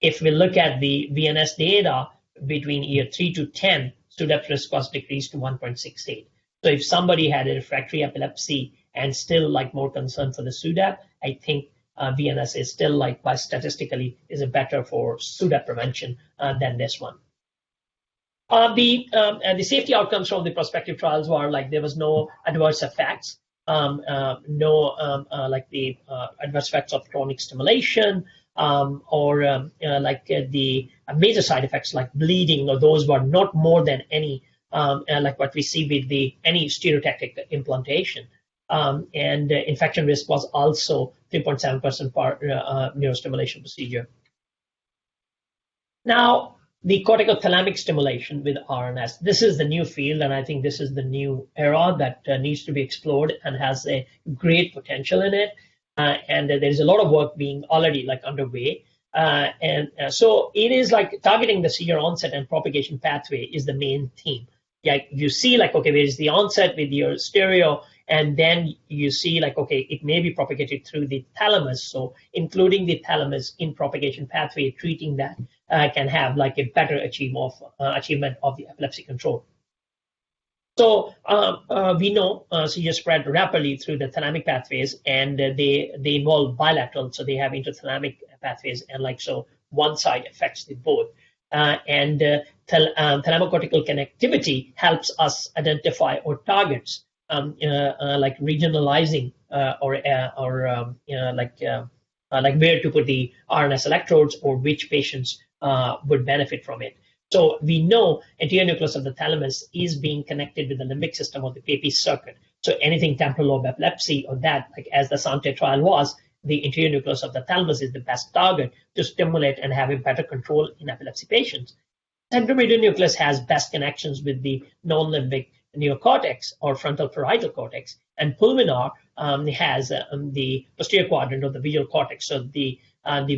Speaker 1: If we look at the VNS data between year 3 to 10, SUDEP risk was decreased to 1.68. So if somebody had a refractory epilepsy and still like more concern for the SUDEP, I think VNS is still like by statistically is a better for SUDEP prevention than this one. The safety outcomes from the prospective trials were like there was no adverse effects, no adverse effects of chronic stimulation, or the major side effects like bleeding, or those were not more than any like what we see with any stereotactic implantation. And infection risk was also 3.7% for neurostimulation procedure. Now, the corticothalamic stimulation with RNS. This is the new field, and I think this is the new era that needs to be explored and has a great potential in it. And there is a lot of work being already like underway. So it is like targeting the seizure onset and propagation pathway is the main theme. Like you see like, okay, where is the onset with your stereo, and then you see like, okay, it may be propagated through the thalamus. So including the thalamus in propagation pathway, treating that can have like a better achievement of the epilepsy control. So we know seizures spread rapidly through the thalamic pathways, and they involve bilateral, so they have interthalamic pathways, and like so one side affects the both. Thalamocortical connectivity helps us identify or targets like regionalizing or where to put the RNS electrodes or which patients would benefit from it. So we know anterior nucleus of the thalamus is being connected with the limbic system of the Papez circuit. So anything temporal lobe epilepsy or that, like as the Sante trial was, the anterior nucleus of the thalamus is the best target to stimulate and have a better control in epilepsy patients. Central-median nucleus has best connections with the non-limbic neocortex or frontal parietal cortex, and pulvinar has the posterior quadrant of the visual cortex. So the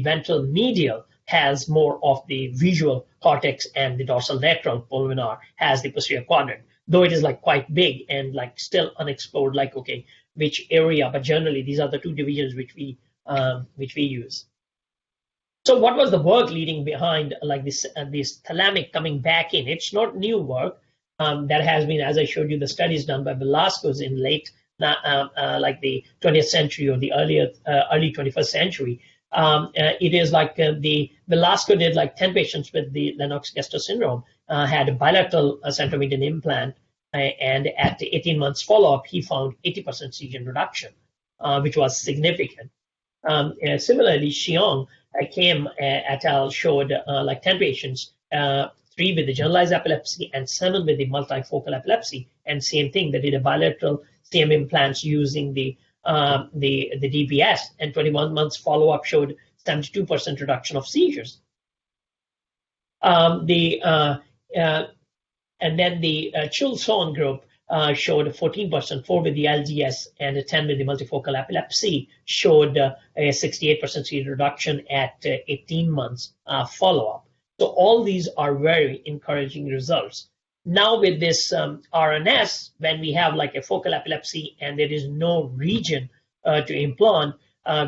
Speaker 1: ventral medial has more of the visual cortex, and the dorsal lateral pulvinar has the posterior quadrant, though it is like quite big and like still unexplored, like, okay, which area, but generally these are the two divisions which we use. So what was the work leading behind like this thalamic coming back in? It's not new work. That has been, as I showed you, the studies done by Velasquez in late like the 20th century or the early 21st century. It is like the Velasquez did like 10 patients with the Lennox-Gastaut syndrome, had a bilateral central-median implant, and at the 18 months follow-up, he found 80% seizure reduction, which was significant. Similarly, Xiong Kim et al. Showed like 10 patients, 3 with the generalized epilepsy and 7 with the multifocal epilepsy, and same thing, they did a bilateral CM implants using the DBS, and 21 months follow-up showed 72% reduction of seizures. And then the Chul-Son group showed 14%, 4 with the LGS and 10 with the multifocal epilepsy, showed a 68% seizure reduction at 18 months follow-up. So all these are very encouraging results. Now with this RNS, when we have like a focal epilepsy and there is no region to implant,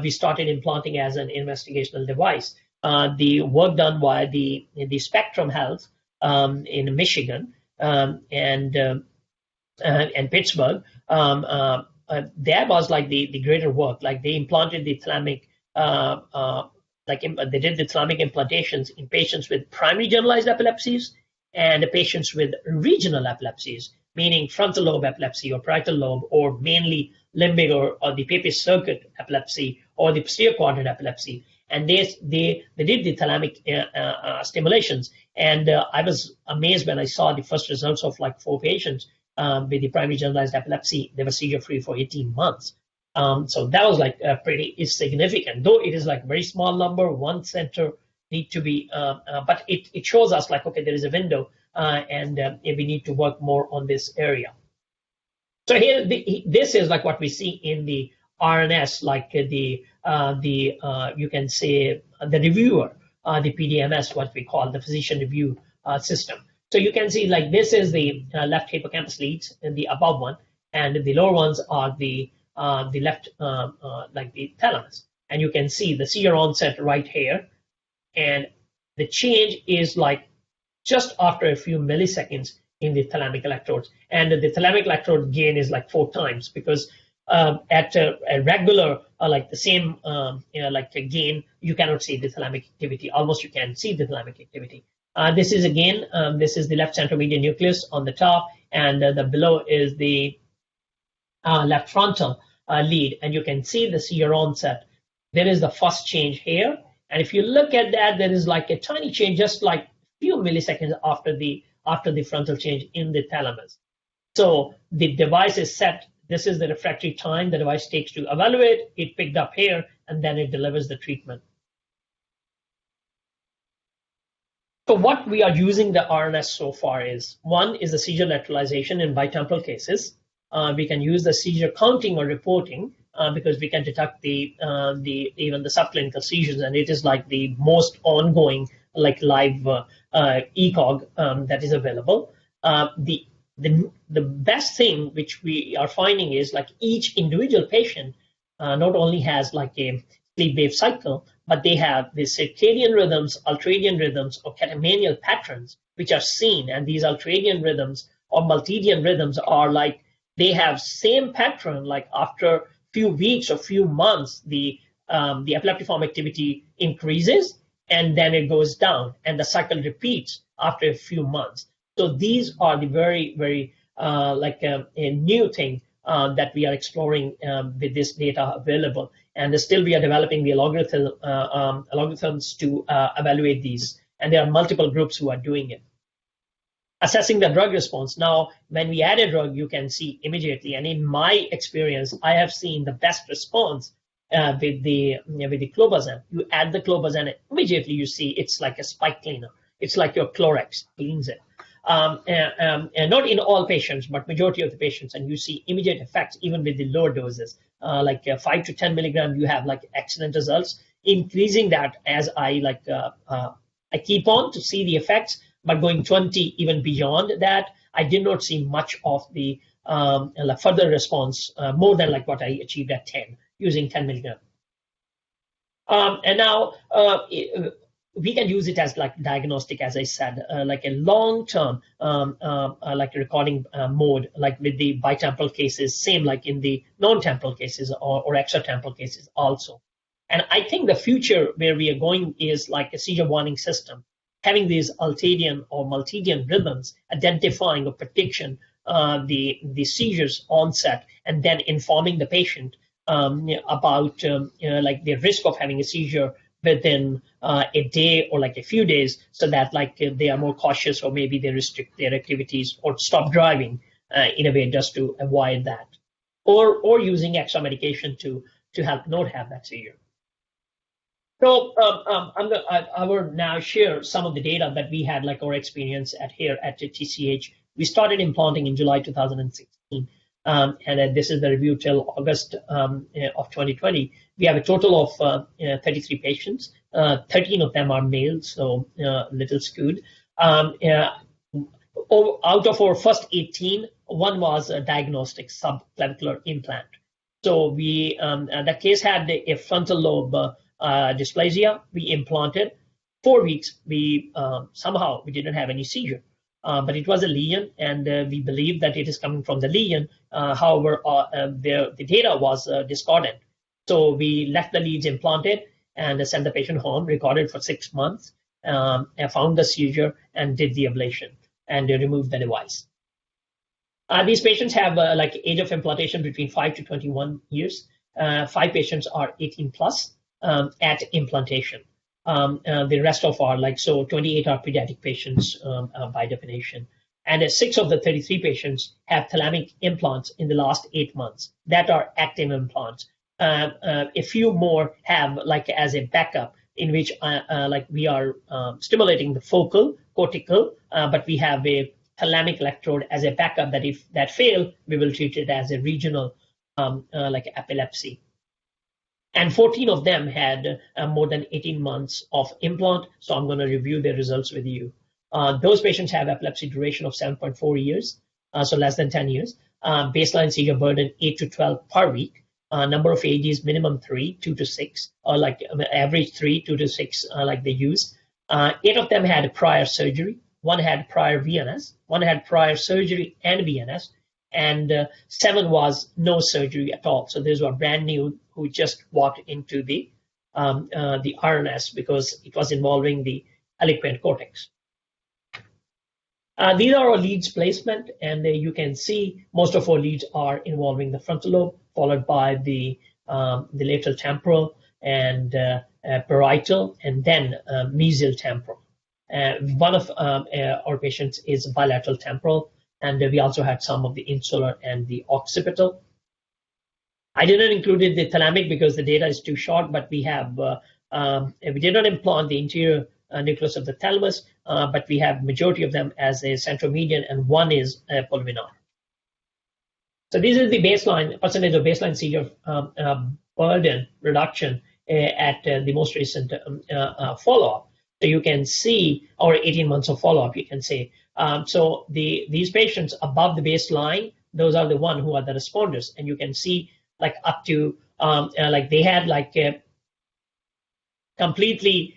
Speaker 1: we started implanting as an investigational device. The work done by the Spectrum Health in Michigan and Pittsburgh, that was like the greater work. Like they implanted the thalamic, they did the thalamic implantations in patients with primary generalized epilepsies and the patients with regional epilepsies, meaning frontal lobe epilepsy or parietal lobe, or mainly limbic or the Papez circuit epilepsy or the posterior quadrant epilepsy. And they did the thalamic stimulations. And I was amazed when I saw the first results of like 4 patients with the primary generalized epilepsy. They were seizure-free for 18 months. So that was like pretty significant, though it is like very small number, one center need to be, but it shows us like, okay, there is a window and we need to work more on this area. So here, this is like what we see in the RNS, like you can say the reviewer, the PDMS, what we call the physician review system. So you can see like this is the left hippocampus leads, and the above one, and the lower ones are the left, like the thalamus. And you can see the seizure onset right here, and the change is like just after a few milliseconds in the thalamic electrodes. And the thalamic electrode gain is like 4 times, because at a regular, like the same, like a gain, you cannot see the thalamic activity. Almost you can see the thalamic activity. This is again, this is the left centromedian nucleus on the top, and the below is the left frontal lead, and you can see the seizure onset. There is the first change here, and if you look at that, there is like a tiny change, just like few milliseconds after the frontal change in the thalamus. So the device is set. This is the refractory time the device takes to evaluate. It picked up here, and then it delivers the treatment. So what we are using the RNS so far is, one is the seizure lateralization in bitemporal cases. We can use the seizure counting or reporting because we can detect even the subclinical seizures, and it is like the most ongoing like live ECOG that is available. The best thing which we are finding is like each individual patient not only has like a sleep wave cycle, but they have the circadian rhythms, ultradian rhythms, or catamenial patterns which are seen. And these ultradian rhythms or multidian rhythms are like, they have same pattern, like after few weeks or few months, the epileptiform activity increases and then it goes down, and the cycle repeats after a few months. So these are the very, very like a new thing that we are exploring with this data available. And still we are developing the algorithms to evaluate these. And there are multiple groups who are doing it. Assessing the drug response. Now, when we add a drug, you can see immediately. And in my experience, I have seen the best response with the clobazam. You add the clobazam, immediately you see it's like a spike cleaner. It's like your Clorox cleans it. And not in all patients, but majority of the patients, and you see immediate effects even with the lower doses, like 5 to 10 milligram, you have like excellent results. Increasing that as I keep on to see the effects, but going 20 even beyond that, I did not see much of the further response, more than like what I achieved at 10 using 10 milligram. And now we can use it as like diagnostic, as I said, like a long-term, like a recording mode, like with the bitemporal cases, same like in the non-temporal cases or extratemporal cases also. And I think the future where we are going is like a seizure warning system, having these ultradian or multidian rhythms, identifying or prediction the seizures onset, and then informing the patient about like the risk of having a seizure within a day or like a few days, so that like they are more cautious, or maybe they restrict their activities or stop driving in a way just to avoid that, or using extra medication to help not have that seizure. So I will now share some of the data that we had, like our experience here at TCH. We started implanting in July 2016. And this is the review till August of 2020. We have a total of 33 patients. 13 of them are males, so little skewed. Out of our first 18, one was a diagnostic subclavicular implant. So we that case had a frontal lobe dysplasia. We implanted. 4 weeks. We somehow we didn't have any seizure, but it was a lesion, and we believe that it is coming from the lesion. However, the data was discordant. So we left the leads implanted and sent the patient home, recorded for 6 months, found the seizure, and did the ablation and removed the device. These patients have like age of implantation between 5 to 21 years. 5 patients are 18 plus at implantation. The rest of are 28 are pediatric patients by definition. And 6 of the 33 patients have thalamic implants in the last 8 months that are active implants. A few more have as a backup, in which we are stimulating the focal cortical, but we have a thalamic electrode as a backup that if that fail, we will treat it as a regional epilepsy. And 14 of them had more than 18 months of implant, so I'm going to review the results with you. Those patients have epilepsy duration of 7.4 years, so less than 10 years. Baseline seizure burden 8 to 12 per week. Number of AEDs minimum 3, 2 to 6, or average 3, 2 to 6, they use. 8 of them had prior surgery. 1 had prior VNS. 1 had prior surgery and VNS, and 7 was no surgery at all. So those were brand new who just walked into the RNS because it was involving the eloquent cortex. These are our leads placement, and you can see most of our leads are involving the frontal lobe, followed by the lateral temporal and parietal, and then mesial temporal. One of our patients is bilateral temporal, and we also had some of the insular and the occipital. I didn't include the thalamic because the data is too short, but we have we did not implant the interior nucleus of the thalamus, but we have majority of them as a centromedian, and 1 is pulvinar. So this is the baseline percentage of baseline seizure burden reduction at the most recent follow-up. So you can see, or 18 months of follow-up, you can say. So these patients above the baseline, those are the one who are the responders, and you can see up to they had completely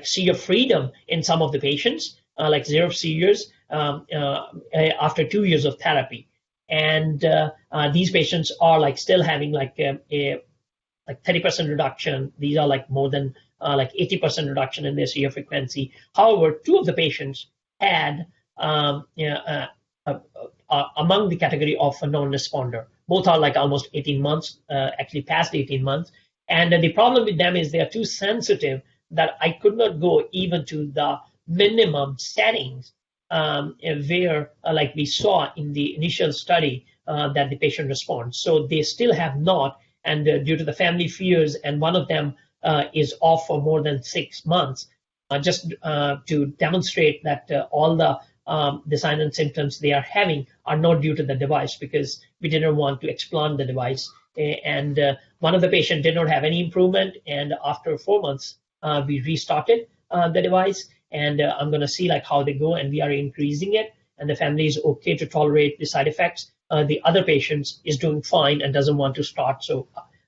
Speaker 1: seizure freedom in some of the patients, 0 seizures after 2 years of therapy. And these patients are still having a 30% reduction. These are more than 80% reduction in their seizure frequency. However, 2 of the patients had among the category of a non-responder. Both are almost 18 months, actually past 18 months. And the problem with them is they are too sensitive that I could not go even to the minimum settings where, we saw in the initial study, that the patient responds. So they still have not, and due to the family fears, and one of them is off for more than 6 months, just to demonstrate that all the signs and symptoms they are having are not due to the device, because we didn't want to explant the device. And one of the patients did not have any improvement, and after 4 months, we restarted the device, and I'm going to see how they go, and we are increasing it, and the family is okay to tolerate the side effects. The other patients is doing fine and doesn't want to start. So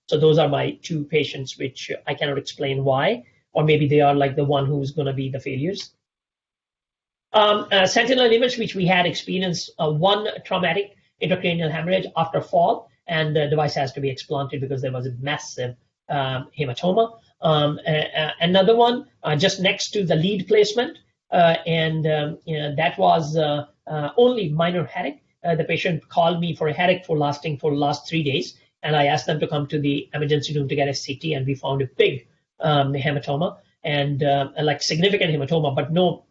Speaker 1: those are my 2 patients, which I cannot explain why, or maybe they are the one who's going to be the failures. Sentinel image, which we had experienced 1 traumatic intracranial hemorrhage after fall, and the device has to be explanted because there was a massive hematoma. Another one just next to the lead placement, and that was only minor headache. The patient called me for a headache lasting for the last 3 days, and I asked them to come to the emergency room to get a CT, and we found a big hematoma, and significant hematoma, but no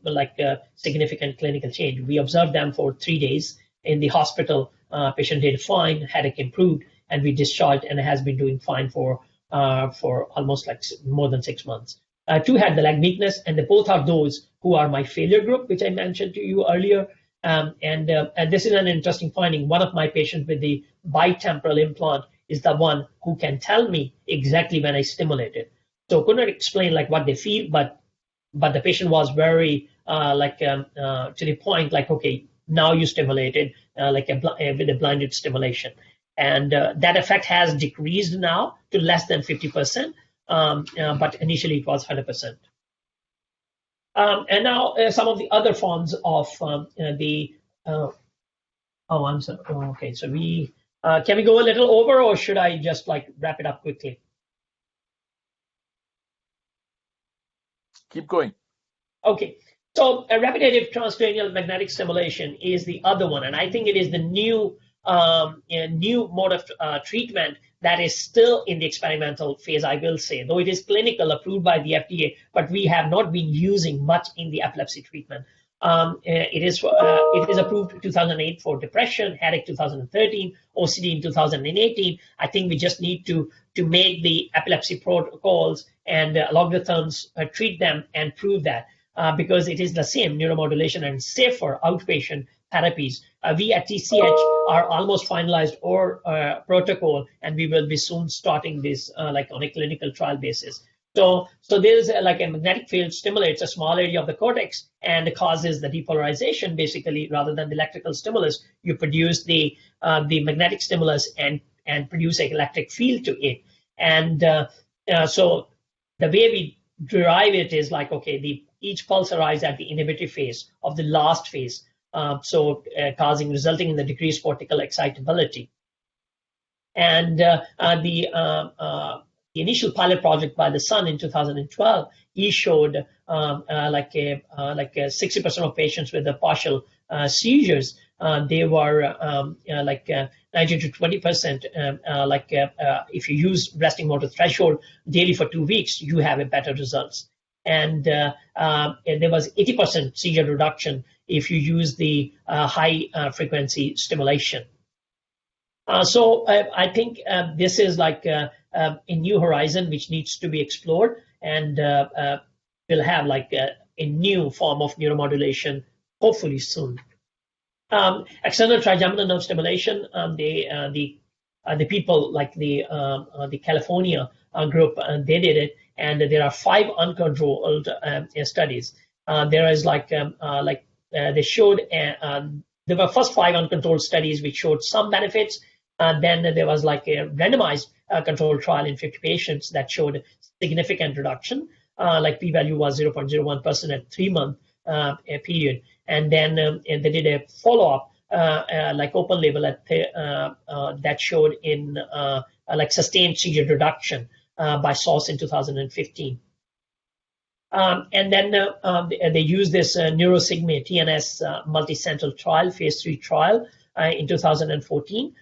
Speaker 1: significant clinical change. We observed them for 3 days in the hospital. Patient did fine, headache improved, and we discharged, and has been doing fine for almost more than 6 months. 2 had the leg weakness, and they both are those who are my failure group, which I mentioned to you earlier. And this is an interesting finding. One of my patients with the bitemporal implant is the one who can tell me exactly when I stimulated. So could not explain like what they feel, but the patient was very to the point, like, okay, now you stimulated with a blinded stimulation. And that effect has decreased now to less than 50%, but initially it was 100%. And now some of the other forms of I'm sorry. Oh, okay, so we can we go a little over, or should I just like wrap it up quickly?
Speaker 4: Keep going.
Speaker 1: Okay, so a repetitive transcranial magnetic stimulation is the other one, and I think it is the new mode of treatment that is still in the experimental phase, I will say, though it is clinical, approved by the FDA, but we have not been using much in the epilepsy treatment. It is approved 2008 for depression, headache 2013, OCD in 2018. I think we just need to make the epilepsy protocols and algorithms treat them and prove that. Because it is the same neuromodulation and safer outpatient therapies. We at TCH are almost finalized our protocol, and we will be soon starting this like on a clinical trial basis. So there's like a magnetic field stimulates a small area of the cortex and causes the depolarization basically, rather than the electrical stimulus. You produce the magnetic stimulus and produce an electric field to it. And so the way we derive it is like, okay, each pulse arrives at the inhibitory phase of the last phase, resulting in the decreased cortical excitability. And the initial pilot project by the Sun in 2012, he showed like 60% of patients with the partial seizures, they were 90 to 20%. If you use resting motor threshold daily for 2 weeks, you have a better results. And there was 80% seizure reduction if you use the high frequency stimulation. So I think this is like a new horizon which needs to be explored, and we'll have like a new form of neuromodulation hopefully soon. External trigeminal nerve stimulation, the people like the California group, they did it, and there are 5 uncontrolled studies. There is they showed there were first 5 uncontrolled studies which showed some benefits. Then there was like a randomized controlled trial in 50 patients that showed significant reduction. Like p-value was 0.01% at 3-month period. And then they did a follow-up, like open label that showed in like sustained seizure reduction by SOS in 2015. And then they used this NeuroSigma TNS multicenter trial, phase 3 trial in 2014.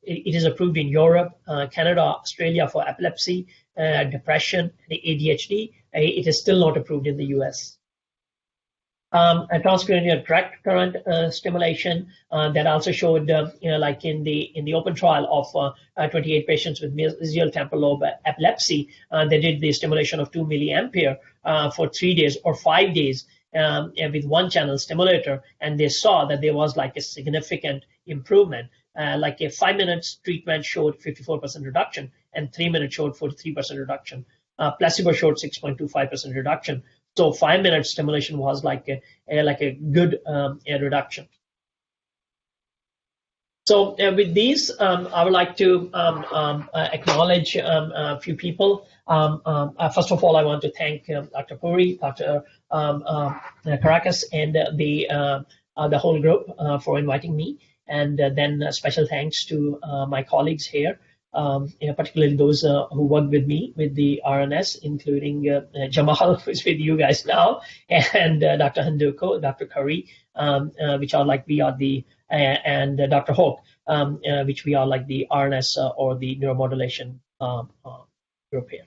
Speaker 1: It is approved in Europe, Canada, Australia for epilepsy, depression, ADHD. It is still not approved in the US. A transcranial direct current stimulation that also showed, like in the open trial of 28 patients with mesial temporal lobe epilepsy, they did the stimulation of 2 milliampere for 3 days or 5 days with one channel stimulator, and they saw that there was like a significant improvement. Like a 5 minutes treatment showed 54% reduction, and 3 minutes showed 43% reduction. Placebo showed 6.25% reduction. So 5 minute stimulation was like a good reduction. So with these, I would like to acknowledge a few people. First of all, I want to thank Dr. Puri, Dr. Caracas, and the whole group for inviting me. And then special thanks to my colleagues here, particularly those who worked with me with the RNS, including Jamal, who's with you guys now, and Dr. Handuko, Dr. Curry, which are like we are the, and Dr. Hope, which we are like the RNS or the neuromodulation group here.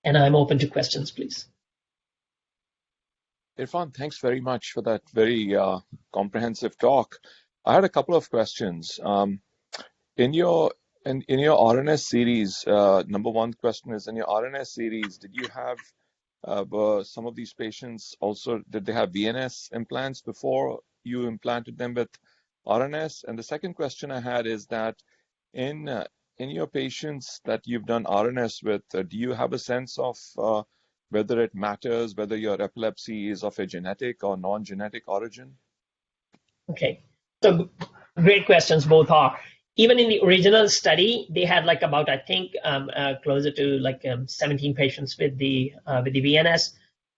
Speaker 1: And I'm open to questions, please.
Speaker 4: Irfan, thanks very much for that very comprehensive talk. I had a couple of questions. In your RNS series, number one question is, in your RNS series, did you have some of these patients also, did they have VNS implants before you implanted them with RNS? And the second question I had is that in in your patients that you've done RNS with, do you have a sense of whether it matters, whether your epilepsy is of a genetic or non-genetic origin?
Speaker 1: Okay, so great questions both are. Even in the original study, they had like about, I think, closer to like 17 patients with the VNS.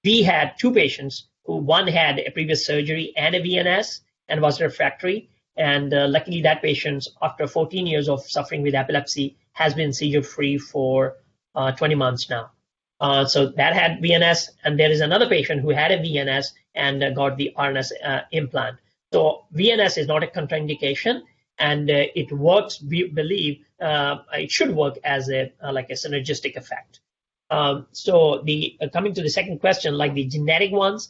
Speaker 1: We had 2 patients who one had a previous surgery and a VNS and was refractory. And luckily that patient, after 14 years of suffering with epilepsy, has been seizure-free for 20 months now. So that had VNS, and there is another patient who had a VNS and got the RNS implant. So VNS is not a contraindication, and it works. We believe it should work as a like a synergistic effect. So the coming to the second question, like the genetic ones.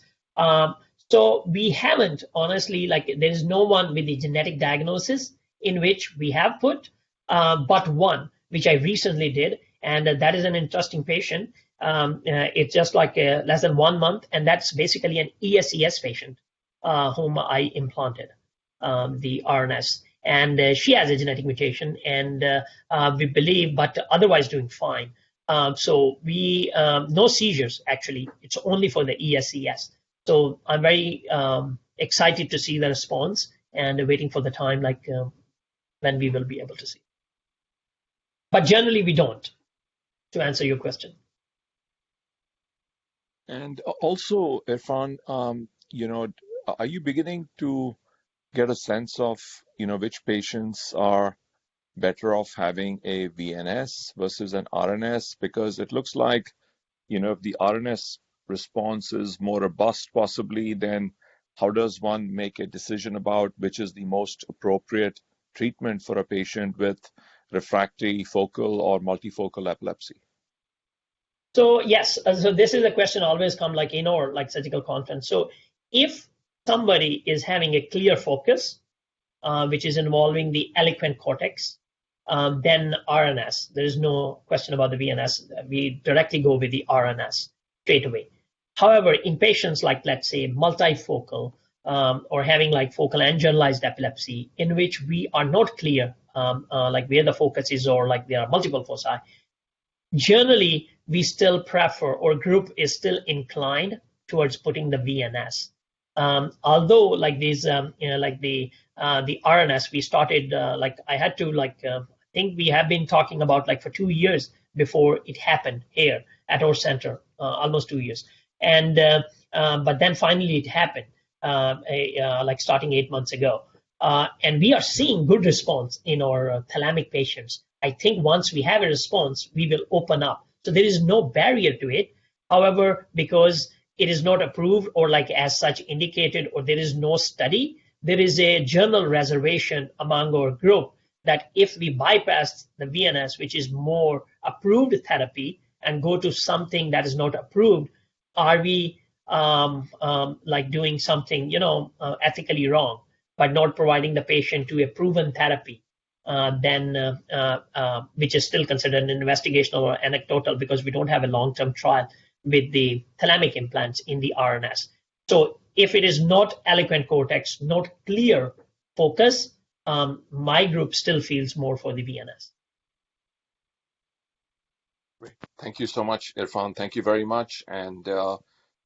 Speaker 1: So we haven't, honestly, like there is no one with the genetic diagnosis in which we have put, but one which I recently did, and that is an interesting patient. It's just like less than 1 month, and that's basically an ESES patient whom I implanted the RNS. And she has a genetic mutation, and we believe, but otherwise doing fine. So we, no seizures, actually. It's only for the ESES. So I'm very excited to see the response and waiting for the time like when we will be able to see. But generally we don't, to answer your question.
Speaker 4: And also, Irfan, are you beginning to get a sense of, which patients are better off having a VNS versus an RNS? Because it looks like, if the RNS response is more robust possibly, then how does one make a decision about which is the most appropriate treatment for a patient with refractory focal or multifocal epilepsy?
Speaker 1: So yes, so this is a question always come like in our like surgical conference. So if somebody is having a clear focus, which is involving the eloquent cortex, then RNS. There is no question about the VNS. We directly go with the RNS straight away. However, in patients like, let's say, multifocal or having like focal and generalized epilepsy, in which we are not clear like where the focus is or like there are multiple foci, generally we still prefer, or group is still inclined towards putting the VNS. Although like these, like the RNS, we started like I had to like I think we have been talking about like for 2 years before it happened here at our center, almost 2 years. And but then finally it happened, like starting 8 months ago. And we are seeing good response in our thalamic patients. I think once we have a response, we will open up. So there is no barrier to it. However, because it is not approved or like as such indicated, or there is no study, there is a general reservation among our group that if we bypass the VNS, which is more approved therapy, and go to something that is not approved, are we like doing something, ethically wrong by not providing the patient to a proven therapy, then which is still considered an investigational or anecdotal because we don't have a long-term trial with the thalamic implants in the RNS. So if it is not eloquent cortex, not clear focus, my group still feels more for the VNS.
Speaker 4: Great. Thank you so much, Irfan. Thank you very much. And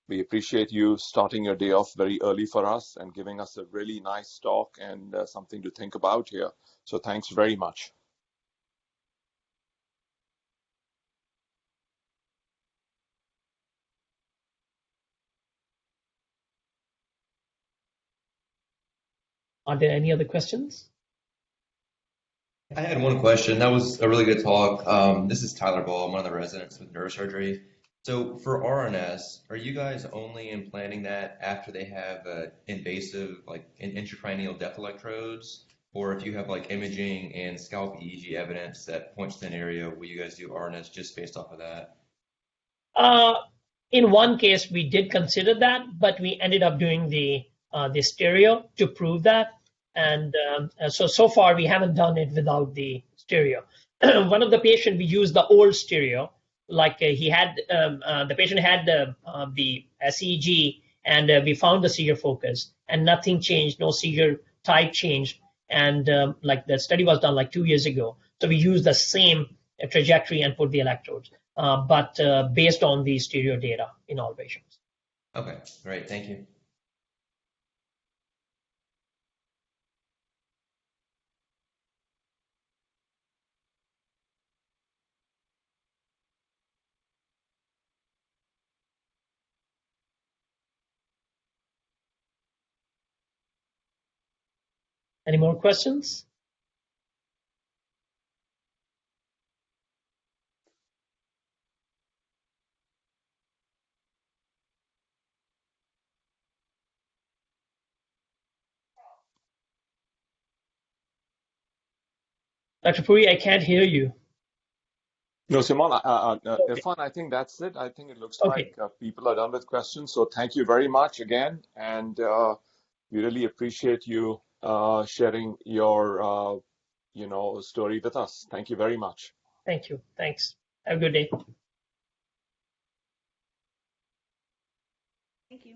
Speaker 4: we appreciate you starting your day off very early for us and giving us a really nice talk and something to think about here. So thanks very much.
Speaker 1: Are there any other questions?
Speaker 7: I had one question. That was a really good talk. This is Tyler Ball. I'm one of the residents with neurosurgery. So for RNS, are you guys only implanting that after they have invasive, like intracranial depth electrodes? Or if you have like imaging and scalp EEG evidence that points to an area, will you guys do RNS just based off of that?
Speaker 1: In one case, we did consider that, but we ended up doing the stereo to prove that. And so far, we haven't done it without the stereo. One of the patients, we used the old stereo, like he had, the patient had the SEEG, and we found the seizure focus, and nothing changed, no seizure type changed. And like the study was done like 2 years ago. So we use the same trajectory and put the electrodes, but based on the stereo data in all patients.
Speaker 7: Okay, great. Thank you.
Speaker 1: Any more questions? Dr. Puri, I can't hear you.
Speaker 4: No, Simon,
Speaker 1: Okay.
Speaker 4: Irfan, I think that's it. I think it looks
Speaker 1: Okay.
Speaker 4: like people are done with questions. So thank you very much again. And we really appreciate you sharing your, story with us. Thank you very much.
Speaker 1: Thank you. Thanks. Have a good day.
Speaker 8: Thank you.